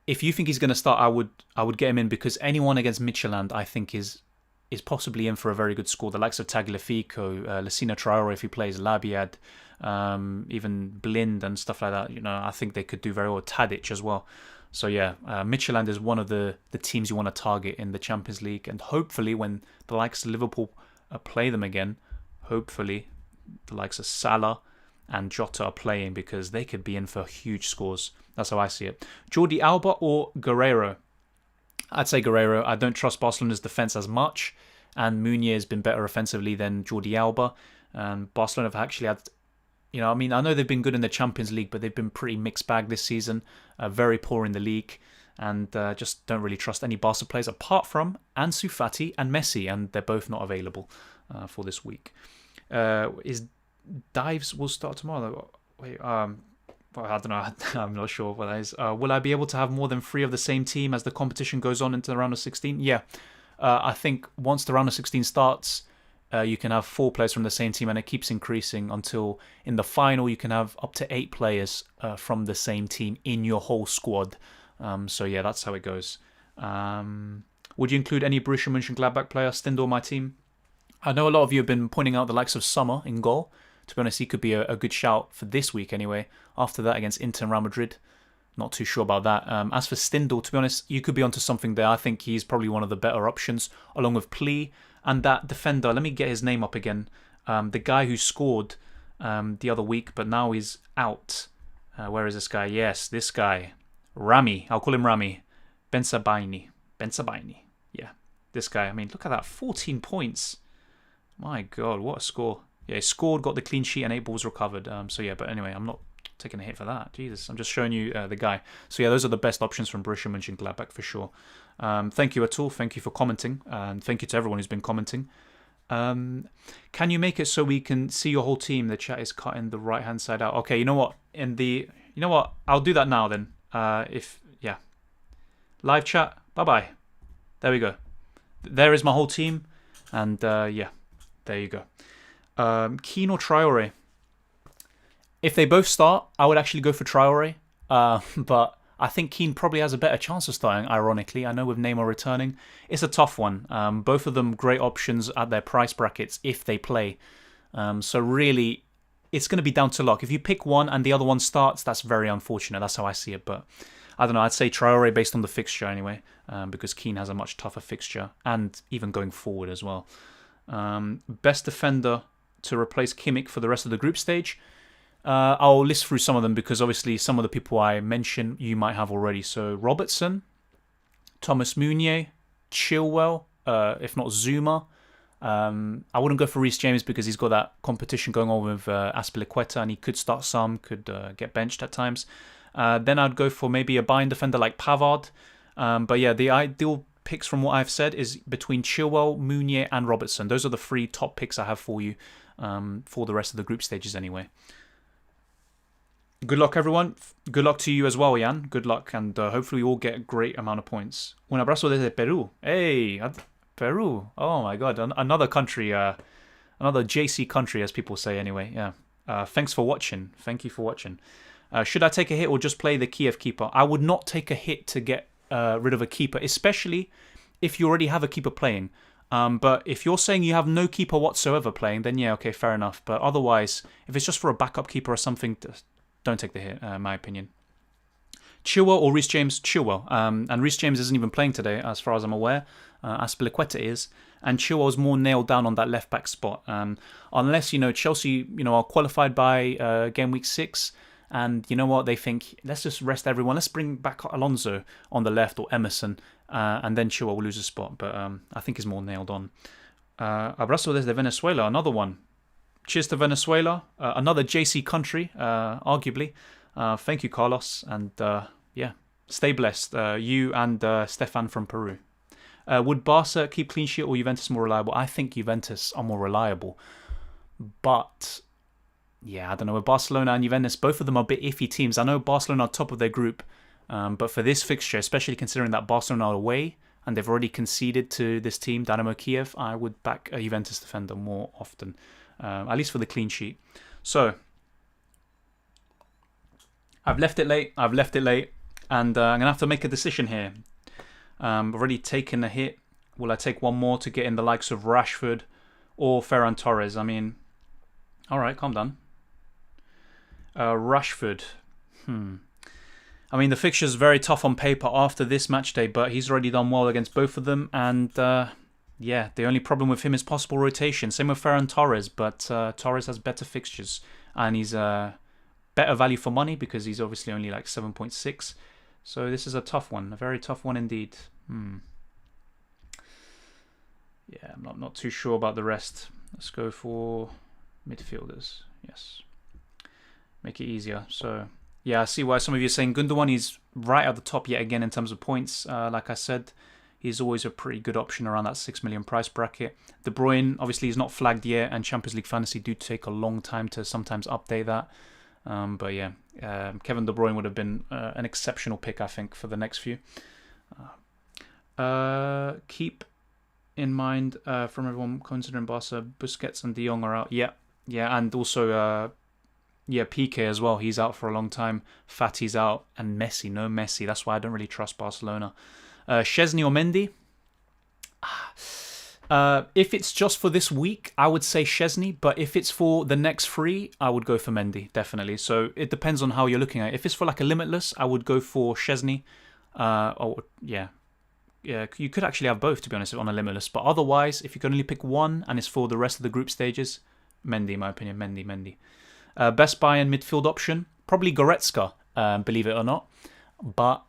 if you think he's going to start, I would get him in, because anyone against Midtjylland, I think, is possibly in for a very good score. The likes of Tagliafico, Lassina Traore if he plays, Labyad, even Blind and stuff like that. I think they could do very well. Tadic as well. So yeah, Midtjylland is one of the teams you want to target in the Champions League, and hopefully when the likes of Liverpool play them again, hopefully the likes of Salah and Jota are playing, because they could be in for huge scores. That's how I see it. Jordi Alba or Guerreiro? I'd say Guerreiro. I don't trust Barcelona's defence as much, and Meunier has been better offensively than Jordi Alba. And Barcelona have actually had, I know they've been good in the Champions League, but they've been pretty mixed bag this season. Very poor in the league, and just don't really trust any Barca players apart from Ansu Fati and Messi, and they're both not available for this week. Is Dives will start tomorrow? Wait, I don't know. I'm not sure what that is. Will I be able to have more than 3 of the same team as the competition goes on into the round of 16? Yeah. I think once the round of 16 starts, you can have 4 players from the same team, and it keeps increasing until in the final you can have up to 8 players from the same team in your whole squad. So yeah, that's how it goes. Would you include any Borussia Mönchengladbach player? Stindl, my team. I know a lot of you have been pointing out the likes of Sommer in goal. To be honest, he could be a good shout for this week anyway. After that, against Inter and Real Madrid, not too sure about that. As for Stindl, to be honest, you could be onto something there. I think he's probably one of the better options, along with Plee and that defender. Let me get his name up again. The guy who scored the other week, but now he's out. Where is this guy? Yes, this guy. Rami. I'll call him Rami. Bensabaini. Yeah, this guy. I mean, look at that. 14 points. My God, what a score. Yeah, he scored, got the clean sheet, and 8 balls recovered. So yeah, but anyway, I'm not taking a hit for that. Jesus, I'm just showing you the guy. So yeah, those are the best options from Borussia Mönchengladbach for sure. Thank you, Atul. Thank you for commenting, and thank you to everyone who's been commenting. Can you make it so we can see your whole team? The chat is cutting the right-hand side out. Okay, you know what? I'll do that now then. Live chat. Bye-bye. There we go. There is my whole team, and yeah, there you go. Keane or Traore? If they both start, I would actually go for Traore. But I think Keane probably has a better chance of starting, ironically. I know with Neymar returning, it's a tough one. Both of them great options at their price brackets if they play. So really, it's going to be down to luck. If you pick one and the other one starts, that's very unfortunate. That's how I see it. But I don't know. I'd say Traore based on the fixture anyway, because Keane has a much tougher fixture, and even going forward as well. Best defender to replace Kimmich for the rest of the group stage. I'll list through some of them, because obviously some of the people I mentioned you might have already. So Robertson, Thomas Meunier, Chilwell, if not Zuma. I wouldn't go for Reece James because he's got that competition going on with Azpilicueta, and he could start some, could get benched at times. Then I'd go for maybe a Bayern defender like Pavard. But yeah, the ideal picks from what I've said is between Chilwell, Meunier and Robertson. Those are the 3 top picks I have for you for the rest of the group stages anyway. Good luck, everyone. Good luck to you as well, Jan. Good luck, and hopefully we all get a great amount of points. Un abrazo desde Peru. Hey, Peru. Oh my God, another country, another JC country, as people say anyway. Yeah. Thanks for watching. Thank you for watching. Should I take a hit or just play the Kiev keeper? I would not take a hit to get rid of a keeper, especially if you already have a keeper playing. But if you're saying you have no keeper whatsoever playing, then yeah, okay, fair enough. But otherwise, if it's just for a backup keeper or something, don't take the hit, in my opinion. Chilwell or Reece James? Chilwell. And Reece James isn't even playing today, as far as I'm aware. Azpilicueta is. And Chilwell's more nailed down on that left-back spot. Unless, Chelsea, are qualified by Game Week 6. And you know what? They think, let's just rest everyone. Let's bring back Alonso on the left or Emerson. And then Chilwell will lose a spot. But I think he's more nailed on. Abrazo desde Venezuela, another one. Cheers to Venezuela. Another JC country, arguably. Thank you, Carlos. And yeah, stay blessed. You and Stefan from Peru. Would Barca keep clean sheet or Juventus more reliable? I think Juventus are more reliable. But yeah, I don't know. With Barcelona and Juventus, both of them are a bit iffy teams. I know Barcelona are top of their group. But for this fixture, especially considering that Barcelona are away and they've already conceded to this team, Dynamo Kiev, I would back a Juventus defender more often. At least for the clean sheet. So, I've left it late. And I'm going to have to make a decision here. I've already taken a hit. Will I take one more to get in the likes of Rashford or Ferran Torres? I mean, alright, calm down. Rashford. I mean, the fixture's very tough on paper after this match day, but he's already done well against both of them. And yeah, the only problem with him is possible rotation. Same with Ferran Torres, but Torres has better fixtures. And he's better value for money because he's obviously only like 7.6. So this is a tough one, a very tough one indeed. Yeah, I'm not too sure about the rest. Let's go for midfielders. Yes. Make it easier. So, yeah, I see why some of you are saying Gundogan. He's right at the top yet again in terms of points. Like I said, he's always a pretty good option around that 6 million price bracket. De Bruyne, obviously, he's not flagged yet, and Champions League Fantasy do take a long time to sometimes update that. But yeah, Kevin De Bruyne would have been an exceptional pick, I think, for the next few. Keep in mind from everyone considering Barca, Busquets and De Jong are out. Yeah, and also Piqué as well. He's out for a long time. Fati's out, and Messi, no Messi. That's why I don't really trust Barcelona. Szczesny or Mendy? If it's just for this week, I would say Szczesny, but if it's for the next 3, I would go for Mendy, definitely. So it depends on how you're looking at it. If it's for like a limitless, I would go for Szczesny. Yeah, you could actually have both, to be honest, on a limitless. But otherwise, if you can only pick one and it's for the rest of the group stages, Mendy, in my opinion, Mendy. Best buy and midfield option, probably Goretzka, believe it or not. But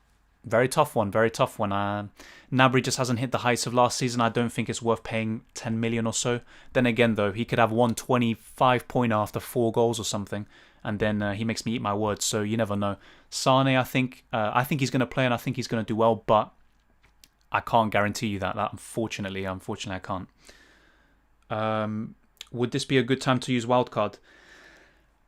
very tough one. Gnabry just hasn't hit the heights of last season. I don't think it's worth paying 10 million or so. Then again, though, he could have 125-pointer after 4 goals or something, and then he makes me eat my words. So you never know. Sane, I think he's going to play, and I think he's going to do well, but I can't guarantee you that. Unfortunately, I can't. Would this be a good time to use wildcard?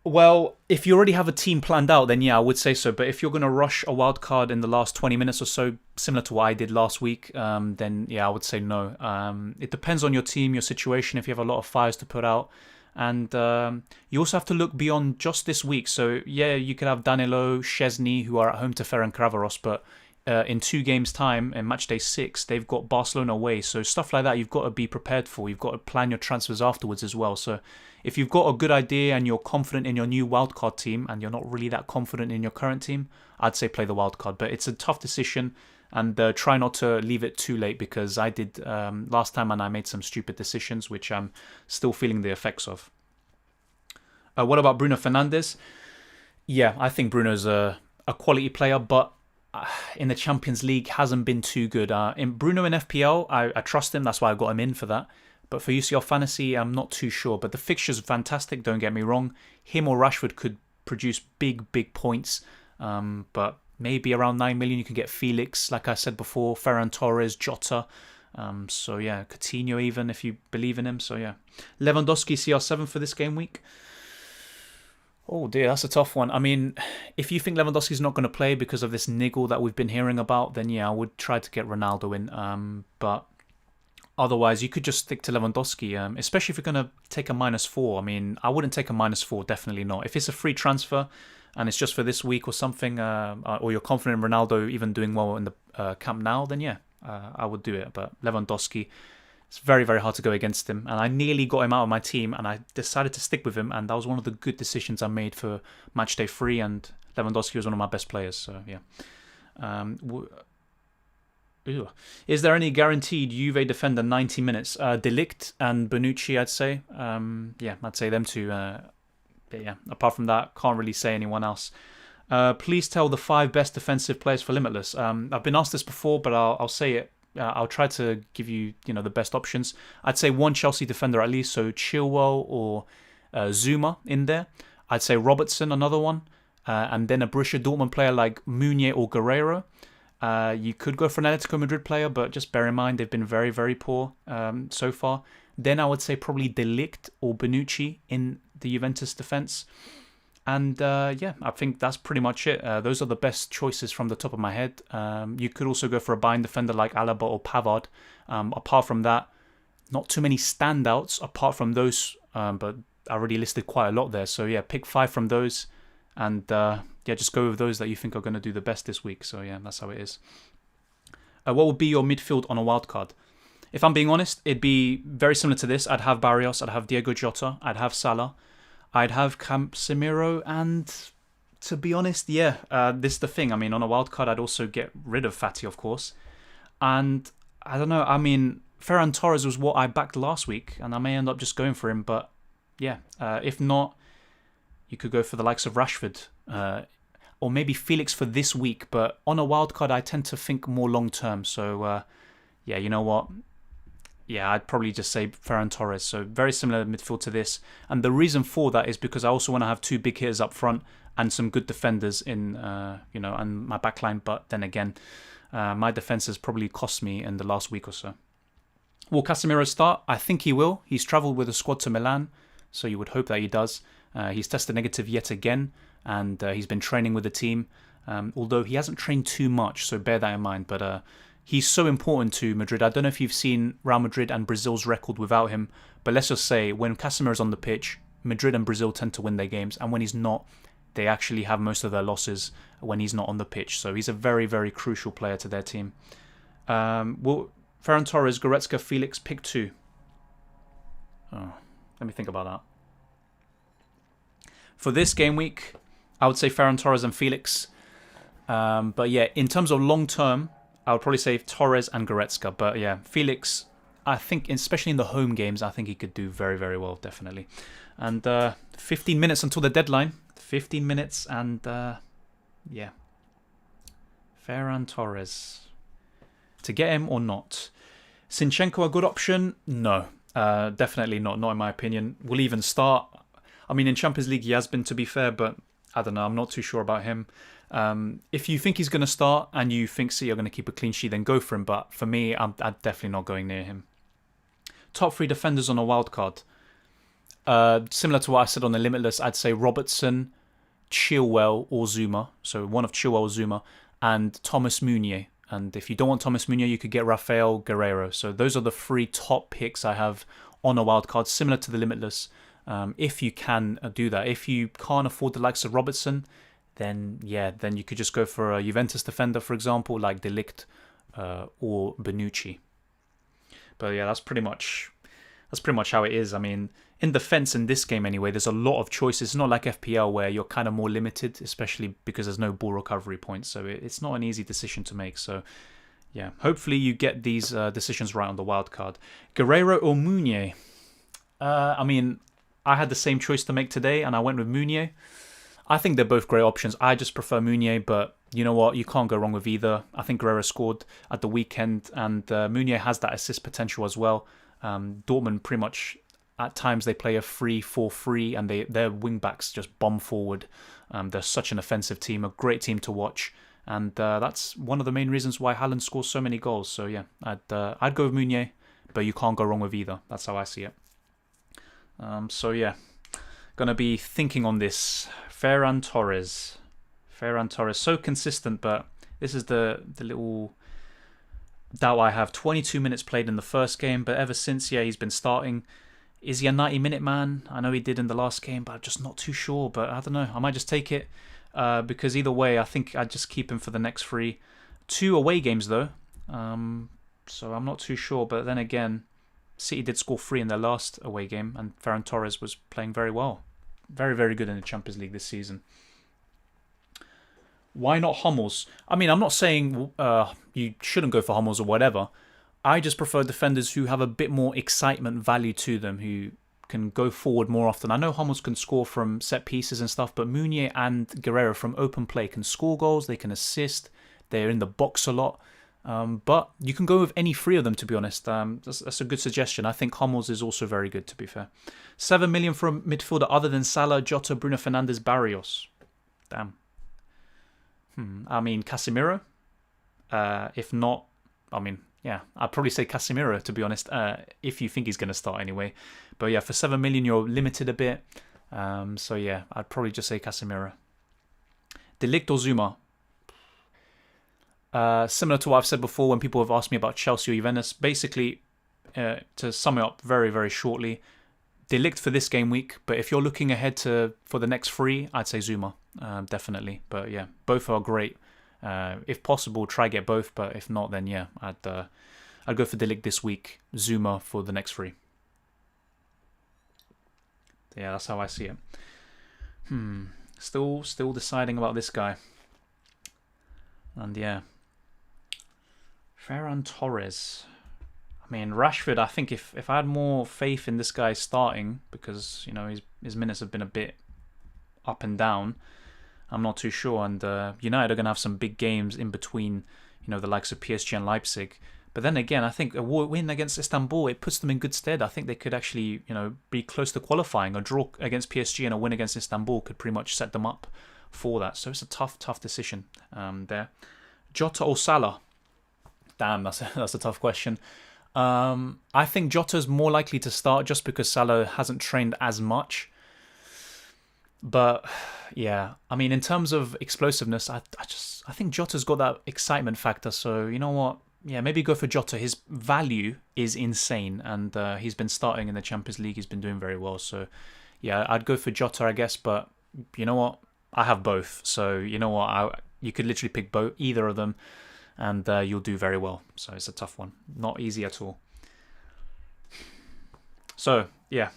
Well, if you already have a team planned out, then yeah, I would say so. But if you're going to rush a wild card in the last 20 minutes or so, similar to what I did last week, then yeah, I would say no. It depends on your team, your situation, if you have a lot of fires to put out. And you also have to look beyond just this week. So yeah, you could have Danilo, Szczesny, who are at home to Ferencvaros, but in 2 games' time, in match day 6, they've got Barcelona away. So stuff like that, you've got to be prepared for. You've got to plan your transfers afterwards as well. So if you've got a good idea and you're confident in your new wildcard team and you're not really that confident in your current team, I'd say play the wildcard. But it's a tough decision, and try not to leave it too late, because I did last time and I made some stupid decisions, which I'm still feeling the effects of. What about Bruno Fernandes? Yeah, I think Bruno's a quality player, but in the Champions League hasn't been too good. In Bruno in FPL, I trust him. That's why I got him in for that. But for UCL Fantasy, I'm not too sure. But the fixture's fantastic, don't get me wrong. Him or Rashford could produce big points. But maybe around 9 million, you can get Felix, like I said before, Ferran Torres, Jota. So yeah, Coutinho even, if you believe in him. So yeah. Lewandowski CR7 for this game week. Oh dear, that's a tough one. I mean, if you think Lewandowski's not going to play because of this niggle that we've been hearing about, then yeah, I would try to get Ronaldo in. But Otherwise, you could just stick to Lewandowski, especially if you're going to take a -4. I mean, I wouldn't take a -4, definitely not. If it's a free transfer and it's just for this week or something, or you're confident in Ronaldo even doing well in the Camp Nou, then yeah, I would do it. But Lewandowski, it's very, very hard to go against him. And I nearly got him out of my team, and I decided to stick with him, and that was one of the good decisions I made for matchday 3, and Lewandowski was one of my best players, so yeah. Is there any guaranteed Juve defender 90 minutes? De Ligt and Bonucci, I'd say. Yeah, I'd say them two. Yeah, apart from that, can't really say anyone else. Please tell the 5 best defensive players for Limitless. I've been asked this before, but I'll say it. I'll try to give you, the best options. I'd say one Chelsea defender at least, so Chilwell or Zuma in there. I'd say Robertson, another one. And then a Borussia Dortmund player like Meunier or Guerreiro. You could go for an Atletico Madrid player, but just bear in mind they've been very, very poor so far. Then I would say probably De Ligt or Bonucci in the Juventus defence. And yeah, I think that's pretty much it. Those are the best choices from the top of my head. You could also go for a Bayern defender like Alaba or Pavard. Apart from that, not too many standouts apart from those, but I already listed quite a lot there. So yeah, pick 5 from those. And yeah, just go with those that you think are going to do the best this week. So yeah, that's how it is. What would be your midfield on a wildcard? If I'm being honest, it'd be very similar to this. I'd have Barrios, I'd have Diego Jota, I'd have Salah, I'd have Casemiro, and to be honest, yeah, this is the thing. I mean, on a wildcard, I'd also get rid of Fati, of course. And I don't know, I mean, Ferran Torres was what I backed last week, and I may end up just going for him. But yeah, if not, you could go for the likes of Rashford, or maybe Felix for this week. But on a wildcard, I tend to think more long term. So yeah, you know what? Yeah, I'd probably just say Ferran Torres. So very similar midfield to this. And the reason for that is because I also want to have 2 big hitters up front and some good defenders in, and my backline. But then again, my defense has probably cost me in the last week or so. Will Casemiro start? I think he will. He's travelled with the squad to Milan, so you would hope that he does. He's tested negative yet again, and he's been training with the team, although he hasn't trained too much, so bear that in mind. But he's so important to Madrid. I don't know if you've seen Real Madrid and Brazil's record without him, but let's just say when Casemiro's on the pitch, Madrid and Brazil tend to win their games, and when he's not, they actually have most of their losses when he's not on the pitch. So he's a very, very crucial player to their team. Will Ferran Torres, Goretzka, Felix, pick 2? Oh, let me think about that. For this game week, I would say Ferran Torres and Felix. But yeah, in terms of long term, I would probably say Torres and Goretzka. But yeah, Felix, I think, especially in the home games, I think he could do very, very well, definitely. And 15 minutes until the deadline. 15 minutes and yeah. Ferran Torres. To get him or not? Zinchenko a good option? No. Definitely not. Not in my opinion. Will even start. I mean, in Champions League he has been, to be fair, but I don't know. I'm not too sure about him. If you think he's going to start and you think City are going to keep a clean sheet, then go for him. But for me, I'm definitely not going near him. Top 3 defenders on a wild card. Similar to what I said on the Limitless, I'd say Robertson, Chilwell or Zuma. So one of Chilwell or Zuma, and Thomas Meunier. And if you don't want Thomas Meunier, you could get Rafael Guerreiro. So those are the 3 top picks I have on a wild card, similar to the Limitless. If you can do that. If you can't afford the likes of Robertson, then yeah, then you could just go for a Juventus defender, for example, like De Ligt or Bonucci. But yeah, that's pretty much how it is. I mean, in defense in this game anyway, there's a lot of choices. It's not like FPL where you're kind of more limited, especially because there's no ball recovery points. So it's not an easy decision to make. So yeah, hopefully you get these decisions right on the wild card. Guerreiro or Meunier? I mean, I had the same choice to make today, and I went with Meunier. I think they're both great options. I just prefer Meunier, but you know what? You can't go wrong with either. I think Guerreiro scored at the weekend, and Meunier has that assist potential as well. Dortmund pretty much, at times, they play a 3-4-3, and their wing-backs just bomb forward. They're such an offensive team, a great team to watch, and that's one of the main reasons why Haaland scores so many goals. So yeah, I'd go with Meunier, but you can't go wrong with either. That's how I see it. So yeah, gonna be thinking on this. Ferran Torres, so consistent, but this is the little That I have 22 minutes played in the first game, but ever since, yeah, he's been starting. Is he a 90-minute man? I know he did in the last game, but I'm just not too sure. But I don't know. I might just take it because either way, I think I'd just keep him for the next 3. 2 away games, though. So I'm not too sure. But then again, City did score 3 in their last away game, and Ferran Torres was playing very well. Very, very good in the Champions League this season. Why not Hummels? I mean, I'm not saying you shouldn't go for Hummels or whatever. I just prefer defenders who have a bit more excitement value to them, who can go forward more often. I know Hummels can score from set pieces and stuff, but Meunier and Guerreiro from open play can score goals, they can assist, they're in the box a lot. But you can go with any 3 of them, to be honest. That's a good suggestion. I think Hummels is also very good, to be fair. 7 million for a midfielder other than Salah, Jota, Bruno Fernandes, Barrios. Damn. I mean, Casemiro. If not, I mean, yeah, I'd probably say Casemiro, to be honest, if you think he's going to start anyway. But yeah, for 7 million, you're limited a bit. So yeah, I'd probably just say Casemiro. De Ligt or Zuma? Similar to what I've said before when people have asked me about Chelsea or Juventus. Basically, to sum it up very, very shortly, De Ligt for this game week. But if you're looking ahead for the next 3, I'd say Zuma, definitely. But yeah, both are great. If possible, try get both. But if not, then yeah, I'd go for De Ligt this week. Zuma for the next 3. Yeah, that's how I see it. Still deciding about this guy. And yeah, Ferran Torres. I mean, Rashford, I think if I had more faith in this guy starting, because, you know, his minutes have been a bit up and down, I'm not too sure. And United are going to have some big games in between, you know, the likes of PSG and Leipzig. But then again, I think a win against Istanbul, it puts them in good stead. I think they could actually, you know, be close to qualifying. A draw against PSG and a win against Istanbul could pretty much set them up for that. So it's a tough decision there. Jota or Salah? Damn, that's a tough question. I think Jota's more likely to start just because Salah hasn't trained as much. But yeah, I mean, in terms of explosiveness, I think Jota's got that excitement factor. So you know what? Yeah, maybe go for Jota. His value is insane, and he's been starting in the Champions League. He's been doing very well. So yeah, I'd go for Jota, I guess. But you know what? I have both. So you know what? You could literally pick either of them, and you'll do very well. So it's a tough one. Not easy at all. So yeah.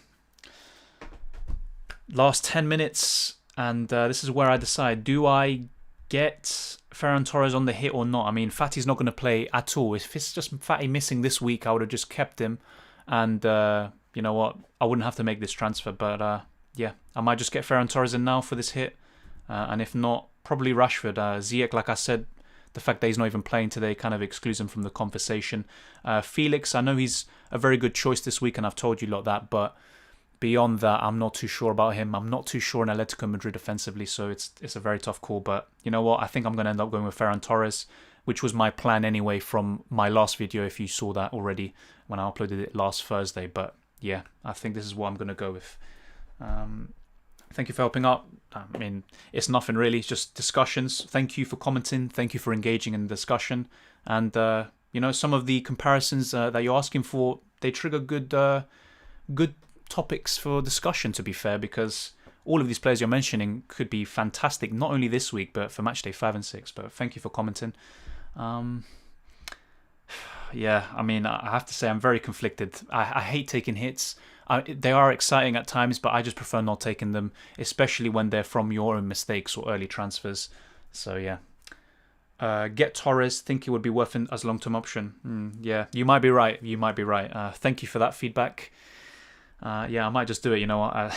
Last 10 minutes, and this is where I decide, do I get Ferran Torres on the hit or not? I mean, Fati's not going to play at all. If it's just Fati missing this week, I would have just kept him, and you know what? I wouldn't have to make this transfer, but yeah, I might just get Ferran Torres in now for this hit, and if not, probably Rashford. Ziyech, like I said, the fact that he's not even playing today kind of excludes him from the conversation. Felix, I know he's a very good choice this week, and I've told you a lot of that, but beyond that, I'm not too sure about him. I'm not too sure in Atletico Madrid offensively, so it's a very tough call. But you know what? I think I'm going to end up going with Ferran Torres, which was my plan anyway from my last video, if you saw that already when I uploaded it last Thursday. But yeah, I think this is what I'm going to go with. Thank you for helping out. I mean, it's nothing really. It's just discussions. Thank you for commenting. Thank you for engaging in the discussion. And, you know, some of the comparisons that you're asking for, they trigger good topics for discussion, to be fair, because all of these players you're mentioning could be fantastic, not only this week, but for matchday 5 and 6. But thank you for commenting. Yeah, I mean, I have to say I'm very conflicted. I hate taking hits. They are exciting at times, but I just prefer not taking them, especially when they're from your own mistakes or early transfers. So yeah. Get Torres, think it would be worth it as a long-term option. Yeah, you might be right. You might be right. Thank you for that feedback. Yeah, I might just do it, you know.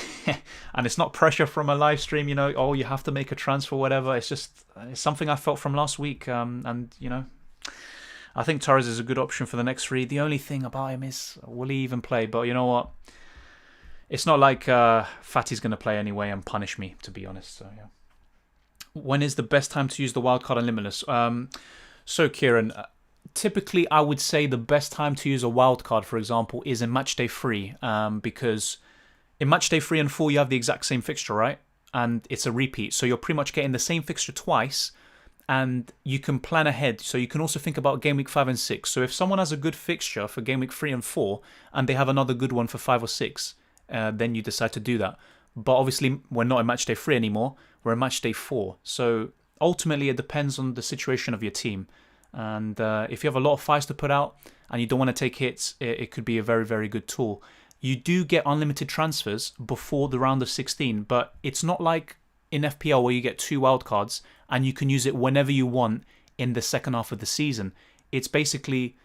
And it's not pressure from a live stream, you know, oh, you have to make a transfer or whatever. It's just it's something I felt from last week. And, you know, I think Torres is a good option for the next 3. The only thing about him is, will he even play? But you know what? It's not like Fati's going to play anyway and punish me, to be honest. So, yeah. When is the best time to use the wildcard on Limitless? So, Kieran, typically I would say the best time to use a wildcard, for example, is in matchday 3. Because in matchday 3 and 4, you have the exact same fixture, right? And it's a repeat. So you're pretty much getting the same fixture twice. and you can plan ahead. So you can also think about game week 5 and 6. So if someone has a good fixture for game week 3 and 4, and they have another good one for 5 or 6, then you decide to do that. But obviously, we're not in match day 3 anymore. We're in match day 4. So ultimately, it depends on the situation of your team. And if you have a lot of fives to put out and you don't want to take hits, it could be a very, very good tool. You do get unlimited transfers before the round of 16, but it's not like in FPL where you get 2 wildcards and you can use it whenever you want in the second half of the season. It's basically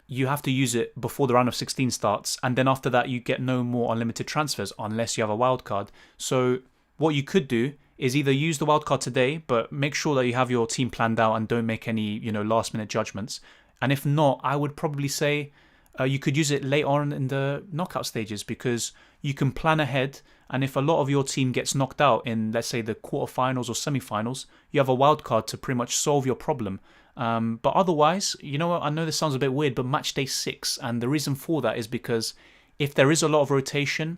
you have to use it before the round of 16 starts, and then after that you get no more unlimited transfers unless you have a wildcard. So what you could do is either use the wildcard today, but make sure that you have your team planned out and don't make any last minute judgments. And if not, I would probably say you could use it late on in the knockout stages, because you can plan ahead, and if a lot of your team gets knocked out in, let's say, the quarterfinals or semi-finals, you have a wild card to pretty much solve your problem. But otherwise, you know what, I know this sounds a bit weird, but match day 6, and the reason for that is because if there is a lot of rotation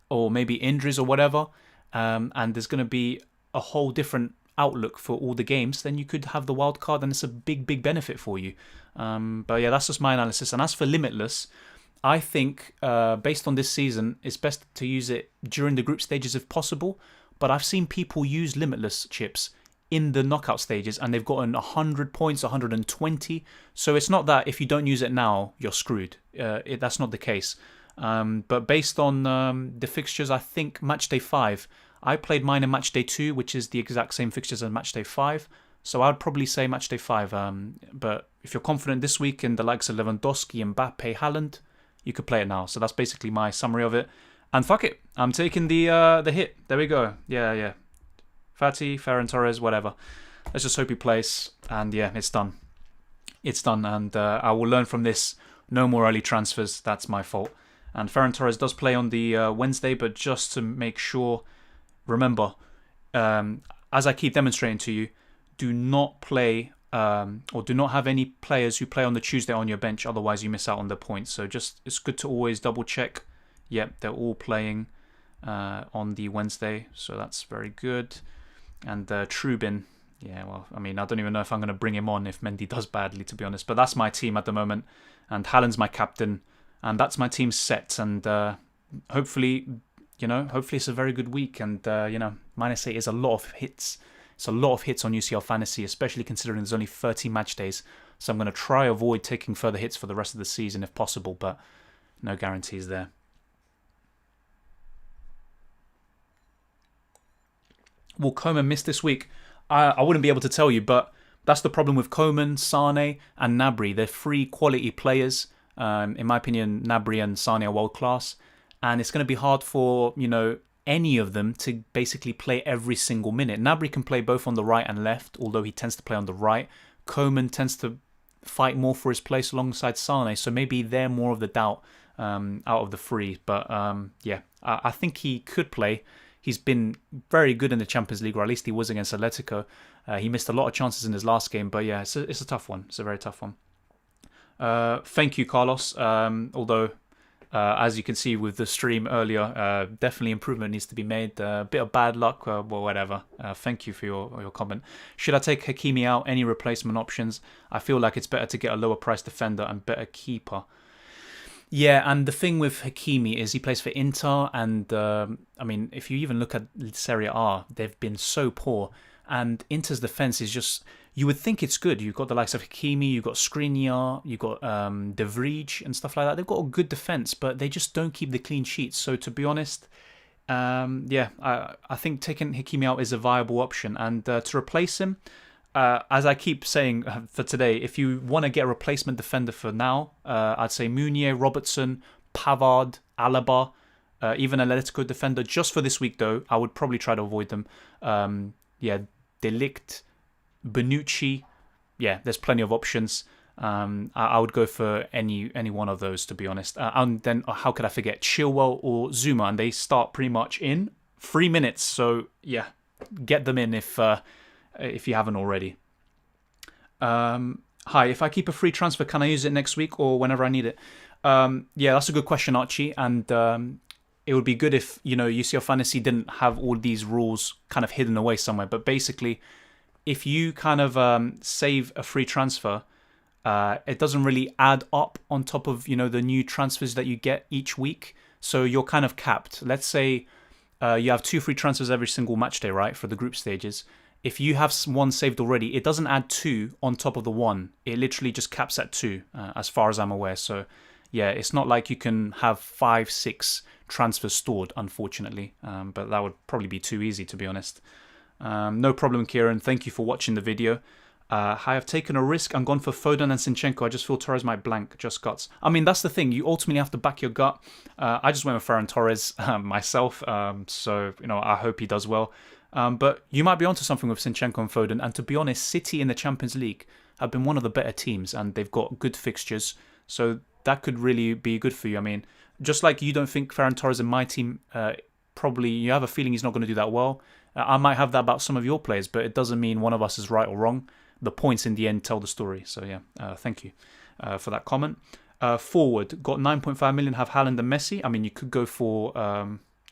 or maybe injuries or whatever, and there's going to be a whole different outlook for all the games, then you could have the wild card, and it's a big, big benefit for you. But yeah, that's just my analysis. And as for Limitless, I think based on this season, it's best to use it during the group stages if possible. But I've seen people use Limitless chips in the knockout stages, and they've gotten 100 points, 120. So it's not that if you don't use it now, you're screwed. That's not the case. But based on the fixtures, I think match day 5, I played mine in match day 2, which is the exact same fixtures as match day 5. So I'd probably say match day 5. But if you're confident this week in the likes of Lewandowski, Mbappe, Haaland, you could play it now. So that's basically my summary of it. And fuck it, I'm taking the hit. There we go. Yeah. Fati, Ferran Torres, whatever. Let's just hope he plays. And yeah, it's done. It's done. And I will learn from this. No more early transfers. That's my fault. And Ferran Torres does play on the Wednesday, but just to make sure, remember, as I keep demonstrating to you, do not play or do not have any players who play on the Tuesday on your bench, otherwise you miss out on the points. So it's good to always double check. Yep, they're all playing on the Wednesday, so that's very good. And Trubin, yeah, well, I mean, I don't even know if I'm going to bring him on if Mendy does badly, to be honest. But that's my team at the moment, and Haaland's my captain, and that's my team set. And hopefully it's a very good week. And -8 is a lot of hits. It's a lot of hits on UCL Fantasy, especially considering there's only 30 match days. So I'm going to try avoid taking further hits for the rest of the season if possible, but no guarantees there. Will Coman miss this week? I wouldn't be able to tell you, but that's the problem with Coman, Sane, and Gnabry. They're 3 quality players. In my opinion, Gnabry and Sane are world class, and it's going to be hard for any of them to basically play every single minute. Gnabry can play both on the right and left, although he tends to play on the right. Coman tends to fight more for his place alongside Sane, so maybe they're more of the doubt out of the 3. But I think he could play. He's been very good in the Champions League, or at least he was against Atletico. He missed a lot of chances in his last game, but yeah, it's a tough one. It's a very tough one. Thank you, Carlos. Although, as you can see with the stream earlier, definitely improvement needs to be made. A bit of bad luck, or whatever. Thank you for your comment. Should I take Hakimi out? Any replacement options? I feel like it's better to get a lower price defender and better keeper. Yeah, and the thing with Hakimi is he plays for Inter, and I mean, if you even look at Serie A, they've been so poor, and Inter's defense is just, you would think it's good. You've got the likes of Hakimi, you've got Skriniar, you've got De Vrij and stuff like that. They've got a good defense, but they just don't keep the clean sheets. So to be honest, I think taking Hakimi out is a viable option, and to replace him, as I keep saying for today, if you want to get a replacement defender for now, I'd say Meunier, Robertson, Pavard, Alaba, even a Atletico defender. Just for this week, though, I would probably try to avoid them. De Ligt, Bonucci. Yeah, there's plenty of options. I would go for any one of those, to be honest. And then how could I forget Chilwell or Zuma? And they start pretty much in 3 minutes. So yeah, get them in if you haven't already. Hi, if I keep a free transfer, can I use it next week or whenever I need it? Yeah, that's a good question, Archie. And it would be good if UCL Fantasy didn't have all these rules kind of hidden away somewhere. But basically, if you kind of save a free transfer, it doesn't really add up on top of, the new transfers that you get each week. So you're kind of capped. Let's say you have 2 free transfers every single match day, right, for the group stages. If you have one saved already, it doesn't add 2 on top of the 1. It literally just caps at 2, as far as I'm aware. So, yeah, it's not like you can have 5, 6 transfers stored, unfortunately. But that would probably be too easy, to be honest. No problem, Kieran. Thank you for watching the video. I have taken a risk and gone for Foden and Zinchenko. I just feel Torres might blank, just guts. I mean, that's the thing. You ultimately have to back your gut. I just went with Ferran Torres myself. So, I hope he does well. But you might be onto something with Zinchenko and Foden. And to be honest, City in the Champions League have been one of the better teams. And they've got good fixtures. So that could really be good for you. I mean, just like you don't think Ferran Torres in my team, probably you have a feeling he's not going to do that well. I might have that about some of your players. But it doesn't mean one of us is right or wrong. The points in the end tell the story. So yeah, thank you for that comment. Forward, got 9.5 million, have Haaland and Messi. I mean, you could go for,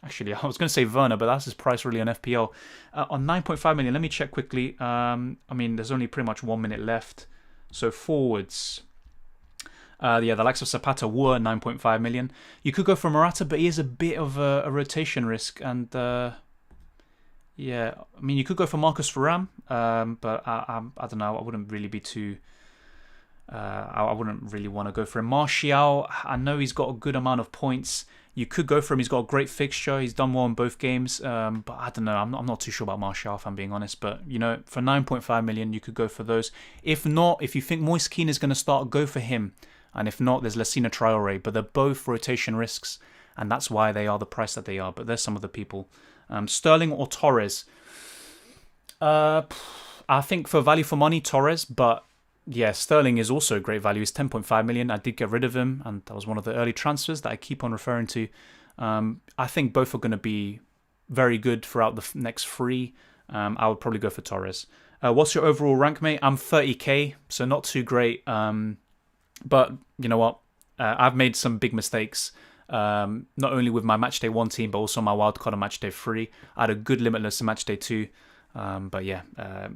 actually, I was going to say Werner, but that's his price really on FPL. On 9.5 million, let me check quickly. I mean, there's only pretty much 1 minute left. So forwards, the likes of Zapata were 9.5 million. You could go for Morata, but he is a bit of a rotation risk. And yeah, I mean, you could go for Marcus Thuram, but I don't know. I wouldn't really be too. I wouldn't really want to go for him. Martial, I know he's got a good amount of points. You could go for him. He's got a great fixture. He's done well in both games. But I don't know. I'm not too sure about Martial, if I'm being honest. But, for 9.5 million, you could go for those. If not, if you think Moise Kean is going to start, go for him. And if not, there's Lassina Traore. But they're both rotation risks. And that's why they are the price that they are. But there's some of the people. Sterling or Torres? I think for value for money, Torres. But yeah, Sterling is also great value. He's 10.5 million. I did get rid of him, and that was one of the early transfers that I keep on referring to. I think both are going to be very good throughout the next 3. I would probably go for Torres. What's your overall rank, mate? I'm 30k, so not too great. But you know what? I've made some big mistakes. Not only with my matchday 1 team, but also my wildcard on matchday 3. I had a good limitless in matchday 2. But yeah,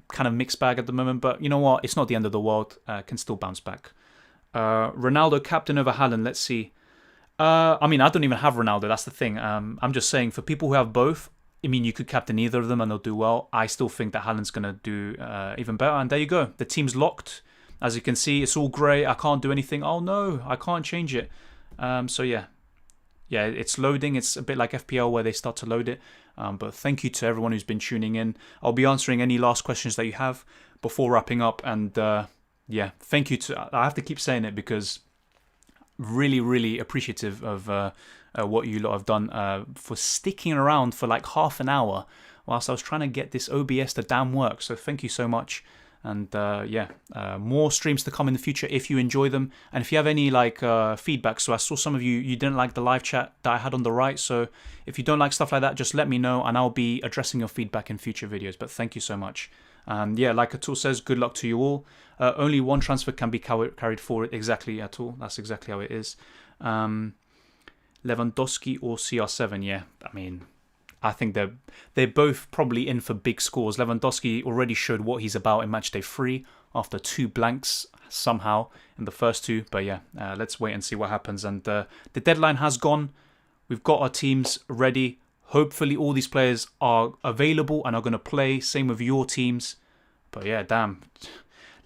kind of mixed bag at the moment. But you know what? It's not the end of the world. Can still bounce back. Ronaldo captain over Haaland. Let's see. I mean, I don't even have Ronaldo. That's the thing. I'm just saying for people who have both, I mean, you could captain either of them and they'll do well. I still think that Haaland's going to do even better. And there you go. The team's locked. As you can see, it's all grey. I can't do anything. Oh no, I can't change it. So yeah. Yeah, it's loading. It's a bit like FPL where they start to load it. But thank you to everyone who's been tuning in. I'll be answering any last questions that you have before wrapping up. And yeah, thank you to... I have to keep saying it because really, really appreciative of what you lot have done for sticking around for like half an hour whilst I was trying to get this OBS to damn work. So thank you so much. And yeah, more streams to come in the future if you enjoy them. And if you have any like feedback, so I saw some of you didn't like the live chat that I had on the right. So if you don't like stuff like that, just let me know and I'll be addressing your feedback in future videos. But thank you so much. Yeah, like Atul says, good luck to you all. Only one transfer can be carried forward. Exactly, Atul. That's exactly how it is. Lewandowski or CR7. Yeah, I mean... I think they're both probably in for big scores. Lewandowski already showed what he's about in matchday 3 after 2 blanks somehow in the first 2. But yeah, let's wait and see what happens. And the deadline has gone. We've got our teams ready. Hopefully all these players are available and are going to play. Same with your teams. But yeah, damn.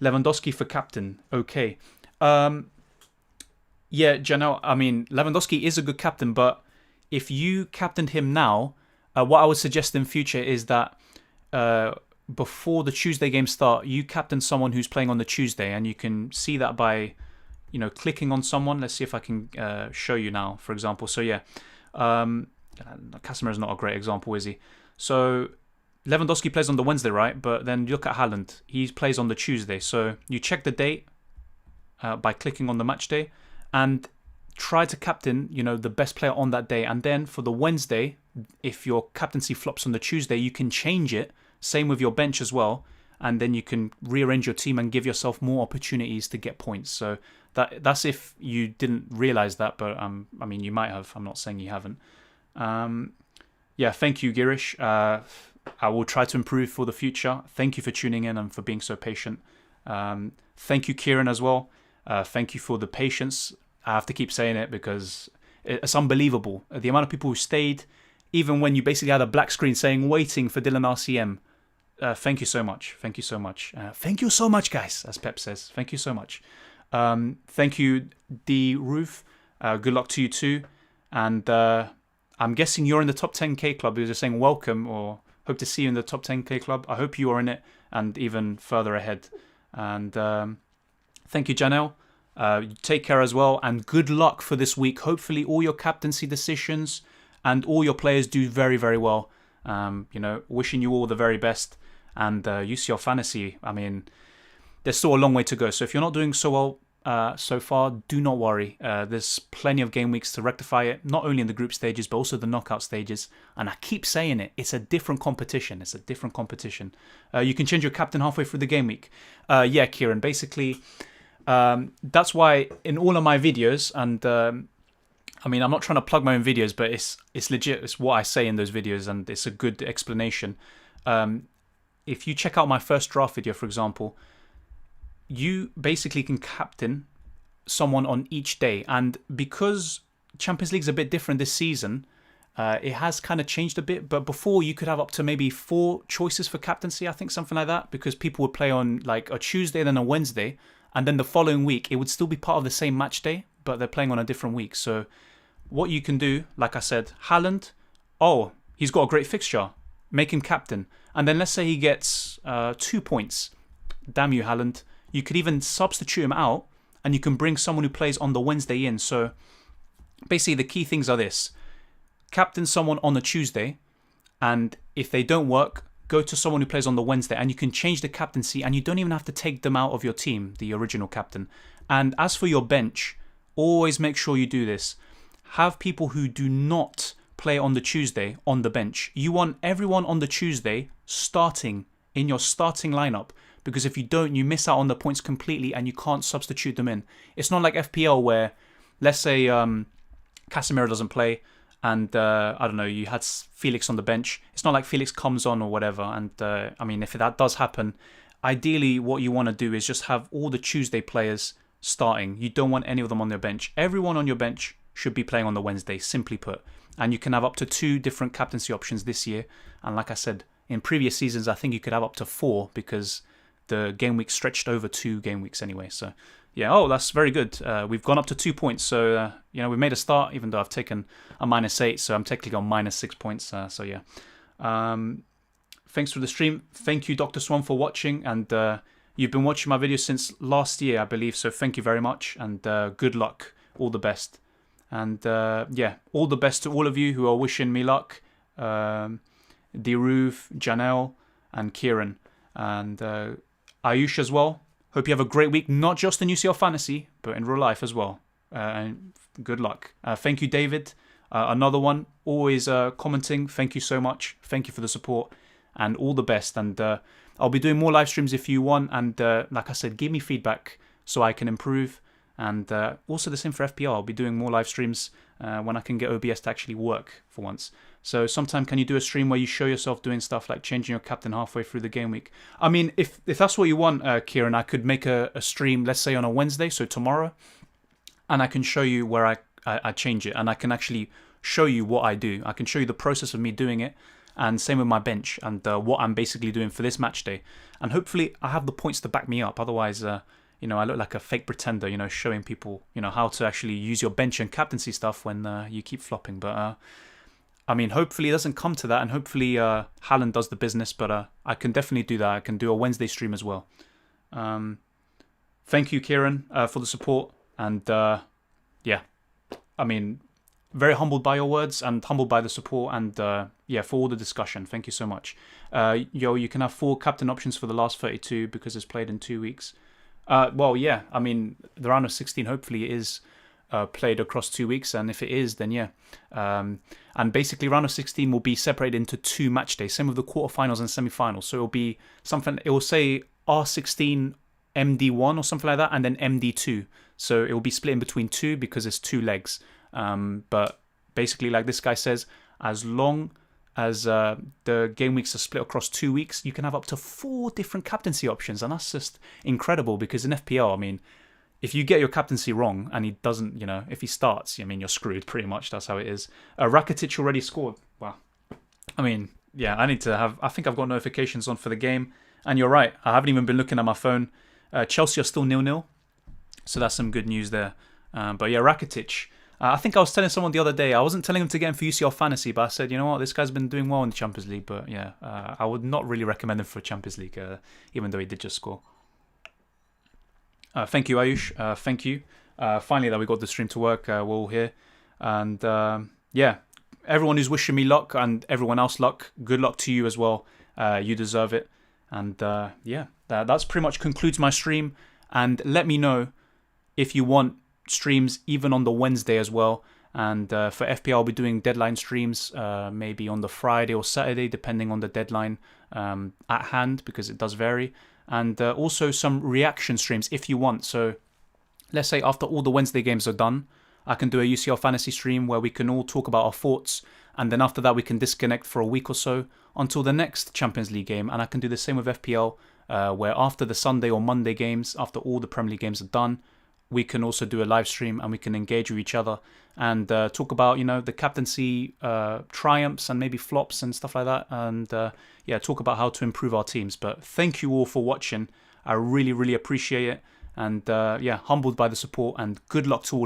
Lewandowski for captain. Okay. Yeah, Janelle, I mean, Lewandowski is a good captain. But if you captained him now... what I would suggest in future is that before the Tuesday games start, you captain someone who's playing on the Tuesday, and you can see that by, clicking on someone. Let's see if I can show you now, for example. So yeah, Casemiro is not a great example, is he? So Lewandowski plays on the Wednesday, right? But then look at Haaland. He plays on the Tuesday. So you check the date by clicking on the match day, and try to captain, the best player on that day. And then for the Wednesday, if your captaincy flops on the Tuesday, you can change it. Same with your bench as well. And then you can rearrange your team and give yourself more opportunities to get points. So that's if you didn't realize that. But I mean, you might have. I'm not saying you haven't. Yeah, thank you, Girish. I will try to improve for the future. Thank you for tuning in and for being so patient. Thank you, Kieran, as well. Thank you for the patience. I have to keep saying it because it's unbelievable. The amount of people who stayed, even when you basically had a black screen saying waiting for Dylan RCM. Thank you so much. Thank you so much. Thank you so much, guys, as Pep says. Thank you so much. Thank you, D. Roof. Good luck to you too. And I'm guessing you're in the top 10k club. You're just saying welcome or hope to see you in the top 10k club. I hope you are in it and even further ahead. And thank you, Janelle. Take care as well, and good luck for this week. Hopefully all your captaincy decisions and all your players do very, very well. Wishing you all the very best. And UCL Fantasy, I mean, there's still a long way to go. So if you're not doing so well so far, do not worry. There's plenty of game weeks to rectify it, not only in the group stages, but also the knockout stages. And I keep saying it, it's a different competition. It's a different competition. You can change your captain halfway through the game week. Yeah, Kieran, basically... that's why in all of my videos, and I mean, I'm not trying to plug my own videos, but it's legit. It's what I say in those videos, and it's a good explanation. If you check out my first draft video, for example, you basically can captain someone on each day. And because Champions League's a bit different this season, it has kind of changed a bit. But before, you could have up to maybe 4 choices for captaincy, I think, something like that, because people would play on like a Tuesday, then a Wednesday. And then the following week, it would still be part of the same match day, but they're playing on a different week. So what you can do, like I said, Haaland, he's got a great fixture. Make him captain. And then let's say he gets 2 points. Damn you, Haaland. You could even substitute him out, and you can bring someone who plays on the Wednesday in. So basically the key things are this. Captain someone on a Tuesday, and if they don't work, go to someone who plays on the Wednesday, and you can change the captaincy, and you don't even have to take them out of your team, the original captain. And as for your bench, always make sure you do this. Have people who do not play on the Tuesday on the bench. You want everyone on the Tuesday starting in your starting lineup, because if you don't, you miss out on the points completely and you can't substitute them in. It's not like FPL where, let's say Casemiro doesn't play, and I don't know, you had Felix on the bench. It's not like Felix comes on or whatever. And I mean, if that does happen, ideally what you want to do is just have all the Tuesday players starting. You don't want any of them on their bench. Everyone on your bench should be playing on the Wednesday, simply put. And you can have up to 2 different captaincy options this year. And like I said, in previous seasons, I think you could have up to 4 because the game week stretched over 2 game weeks anyway. So yeah, that's very good. We've gone up to 2 points. So, we made a start, even though I've taken a -8. So I'm technically on -6 points. So yeah. Thanks for the stream. Thank you, Dr. Swan, for watching. And you've been watching my videos since last year, I believe. So thank you very much. And good luck. All the best. And yeah, all the best to all of you who are wishing me luck. Diroof, Janelle, and Kieran. And Ayush as well. Hope you have a great week, not just in UCL Fantasy, but in real life as well. And good luck. Thank you, David. Another one, always commenting. Thank you so much. Thank you for the support, and all the best. And I'll be doing more live streams if you want. And like I said, give me feedback so I can improve. And also the same for FPL. I'll be doing more live streams when I can get OBS to actually work for once. So sometime can you do a stream where you show yourself doing stuff like changing your captain halfway through the game week? I mean, if that's what you want, Kieran, I could make a stream, let's say on a Wednesday, so tomorrow, and I can show you where I change it, and I can actually show you what I do. I can show you the process of me doing it, and same with my bench, and what I'm basically doing for this match day. And hopefully I have the points to back me up. Otherwise, I look like a fake pretender, showing people, how to actually use your bench and captaincy stuff when you keep flopping. But I mean, hopefully it doesn't come to that, and hopefully Haaland does the business, but I can definitely do that. I can do a Wednesday stream as well. Thank you, Kieran, for the support, and yeah, I mean, very humbled by your words and humbled by the support, and yeah, for all the discussion. Thank you so much. You can have 4 captain options for the last 32 because it's played in 2 weeks. Well, yeah, I mean, the round of 16 hopefully is played across 2 weeks, and if it is, then yeah. And basically round of 16 will be separated into 2 match days, same with the quarterfinals and semi-finals. So it'll be something, it will say R16 MD1 or something like that, and then MD2. So it will be split in between 2 because it's 2 legs. But basically, like this guy says, as long as the game weeks are split across 2 weeks, you can have up to 4 different captaincy options, and that's just incredible because in FPL, I mean, if you get your captaincy wrong and he doesn't, if he starts, I mean, you're screwed pretty much. That's how it is. Rakitic already scored. Wow. I mean, yeah, I think I've got notifications on for the game. And you're right, I haven't even been looking at my phone. Chelsea are still 0-0. So that's some good news there. But yeah, Rakitic. I think I was telling someone the other day, I wasn't telling him to get him for UCL Fantasy, but I said, you know what, this guy's been doing well in the Champions League. But yeah, I would not really recommend him for Champions League, even though he did just score. Thank you, Ayush. Thank you. Finally that we got the stream to work, we're all here. And yeah, everyone who's wishing me luck and everyone else luck, good luck to you as well. You deserve it. And yeah, that's pretty much concludes my stream. And let me know if you want streams even on the Wednesday as well. And for FPL, I'll be doing deadline streams maybe on the Friday or Saturday, depending on the deadline at hand, because it does vary. And also some reaction streams if you want. So let's say after all the Wednesday games are done, I can do a UCL Fantasy stream where we can all talk about our thoughts. And then after that, we can disconnect for a week or so until the next Champions League game. And I can do the same with FPL, where after the Sunday or Monday games, after all the Premier League games are done, we can also do a live stream and we can engage with each other and talk about, the captaincy triumphs and maybe flops and stuff like that. And yeah, talk about how to improve our teams. But thank you all for watching. I really, really appreciate it. And yeah, humbled by the support and good luck to all.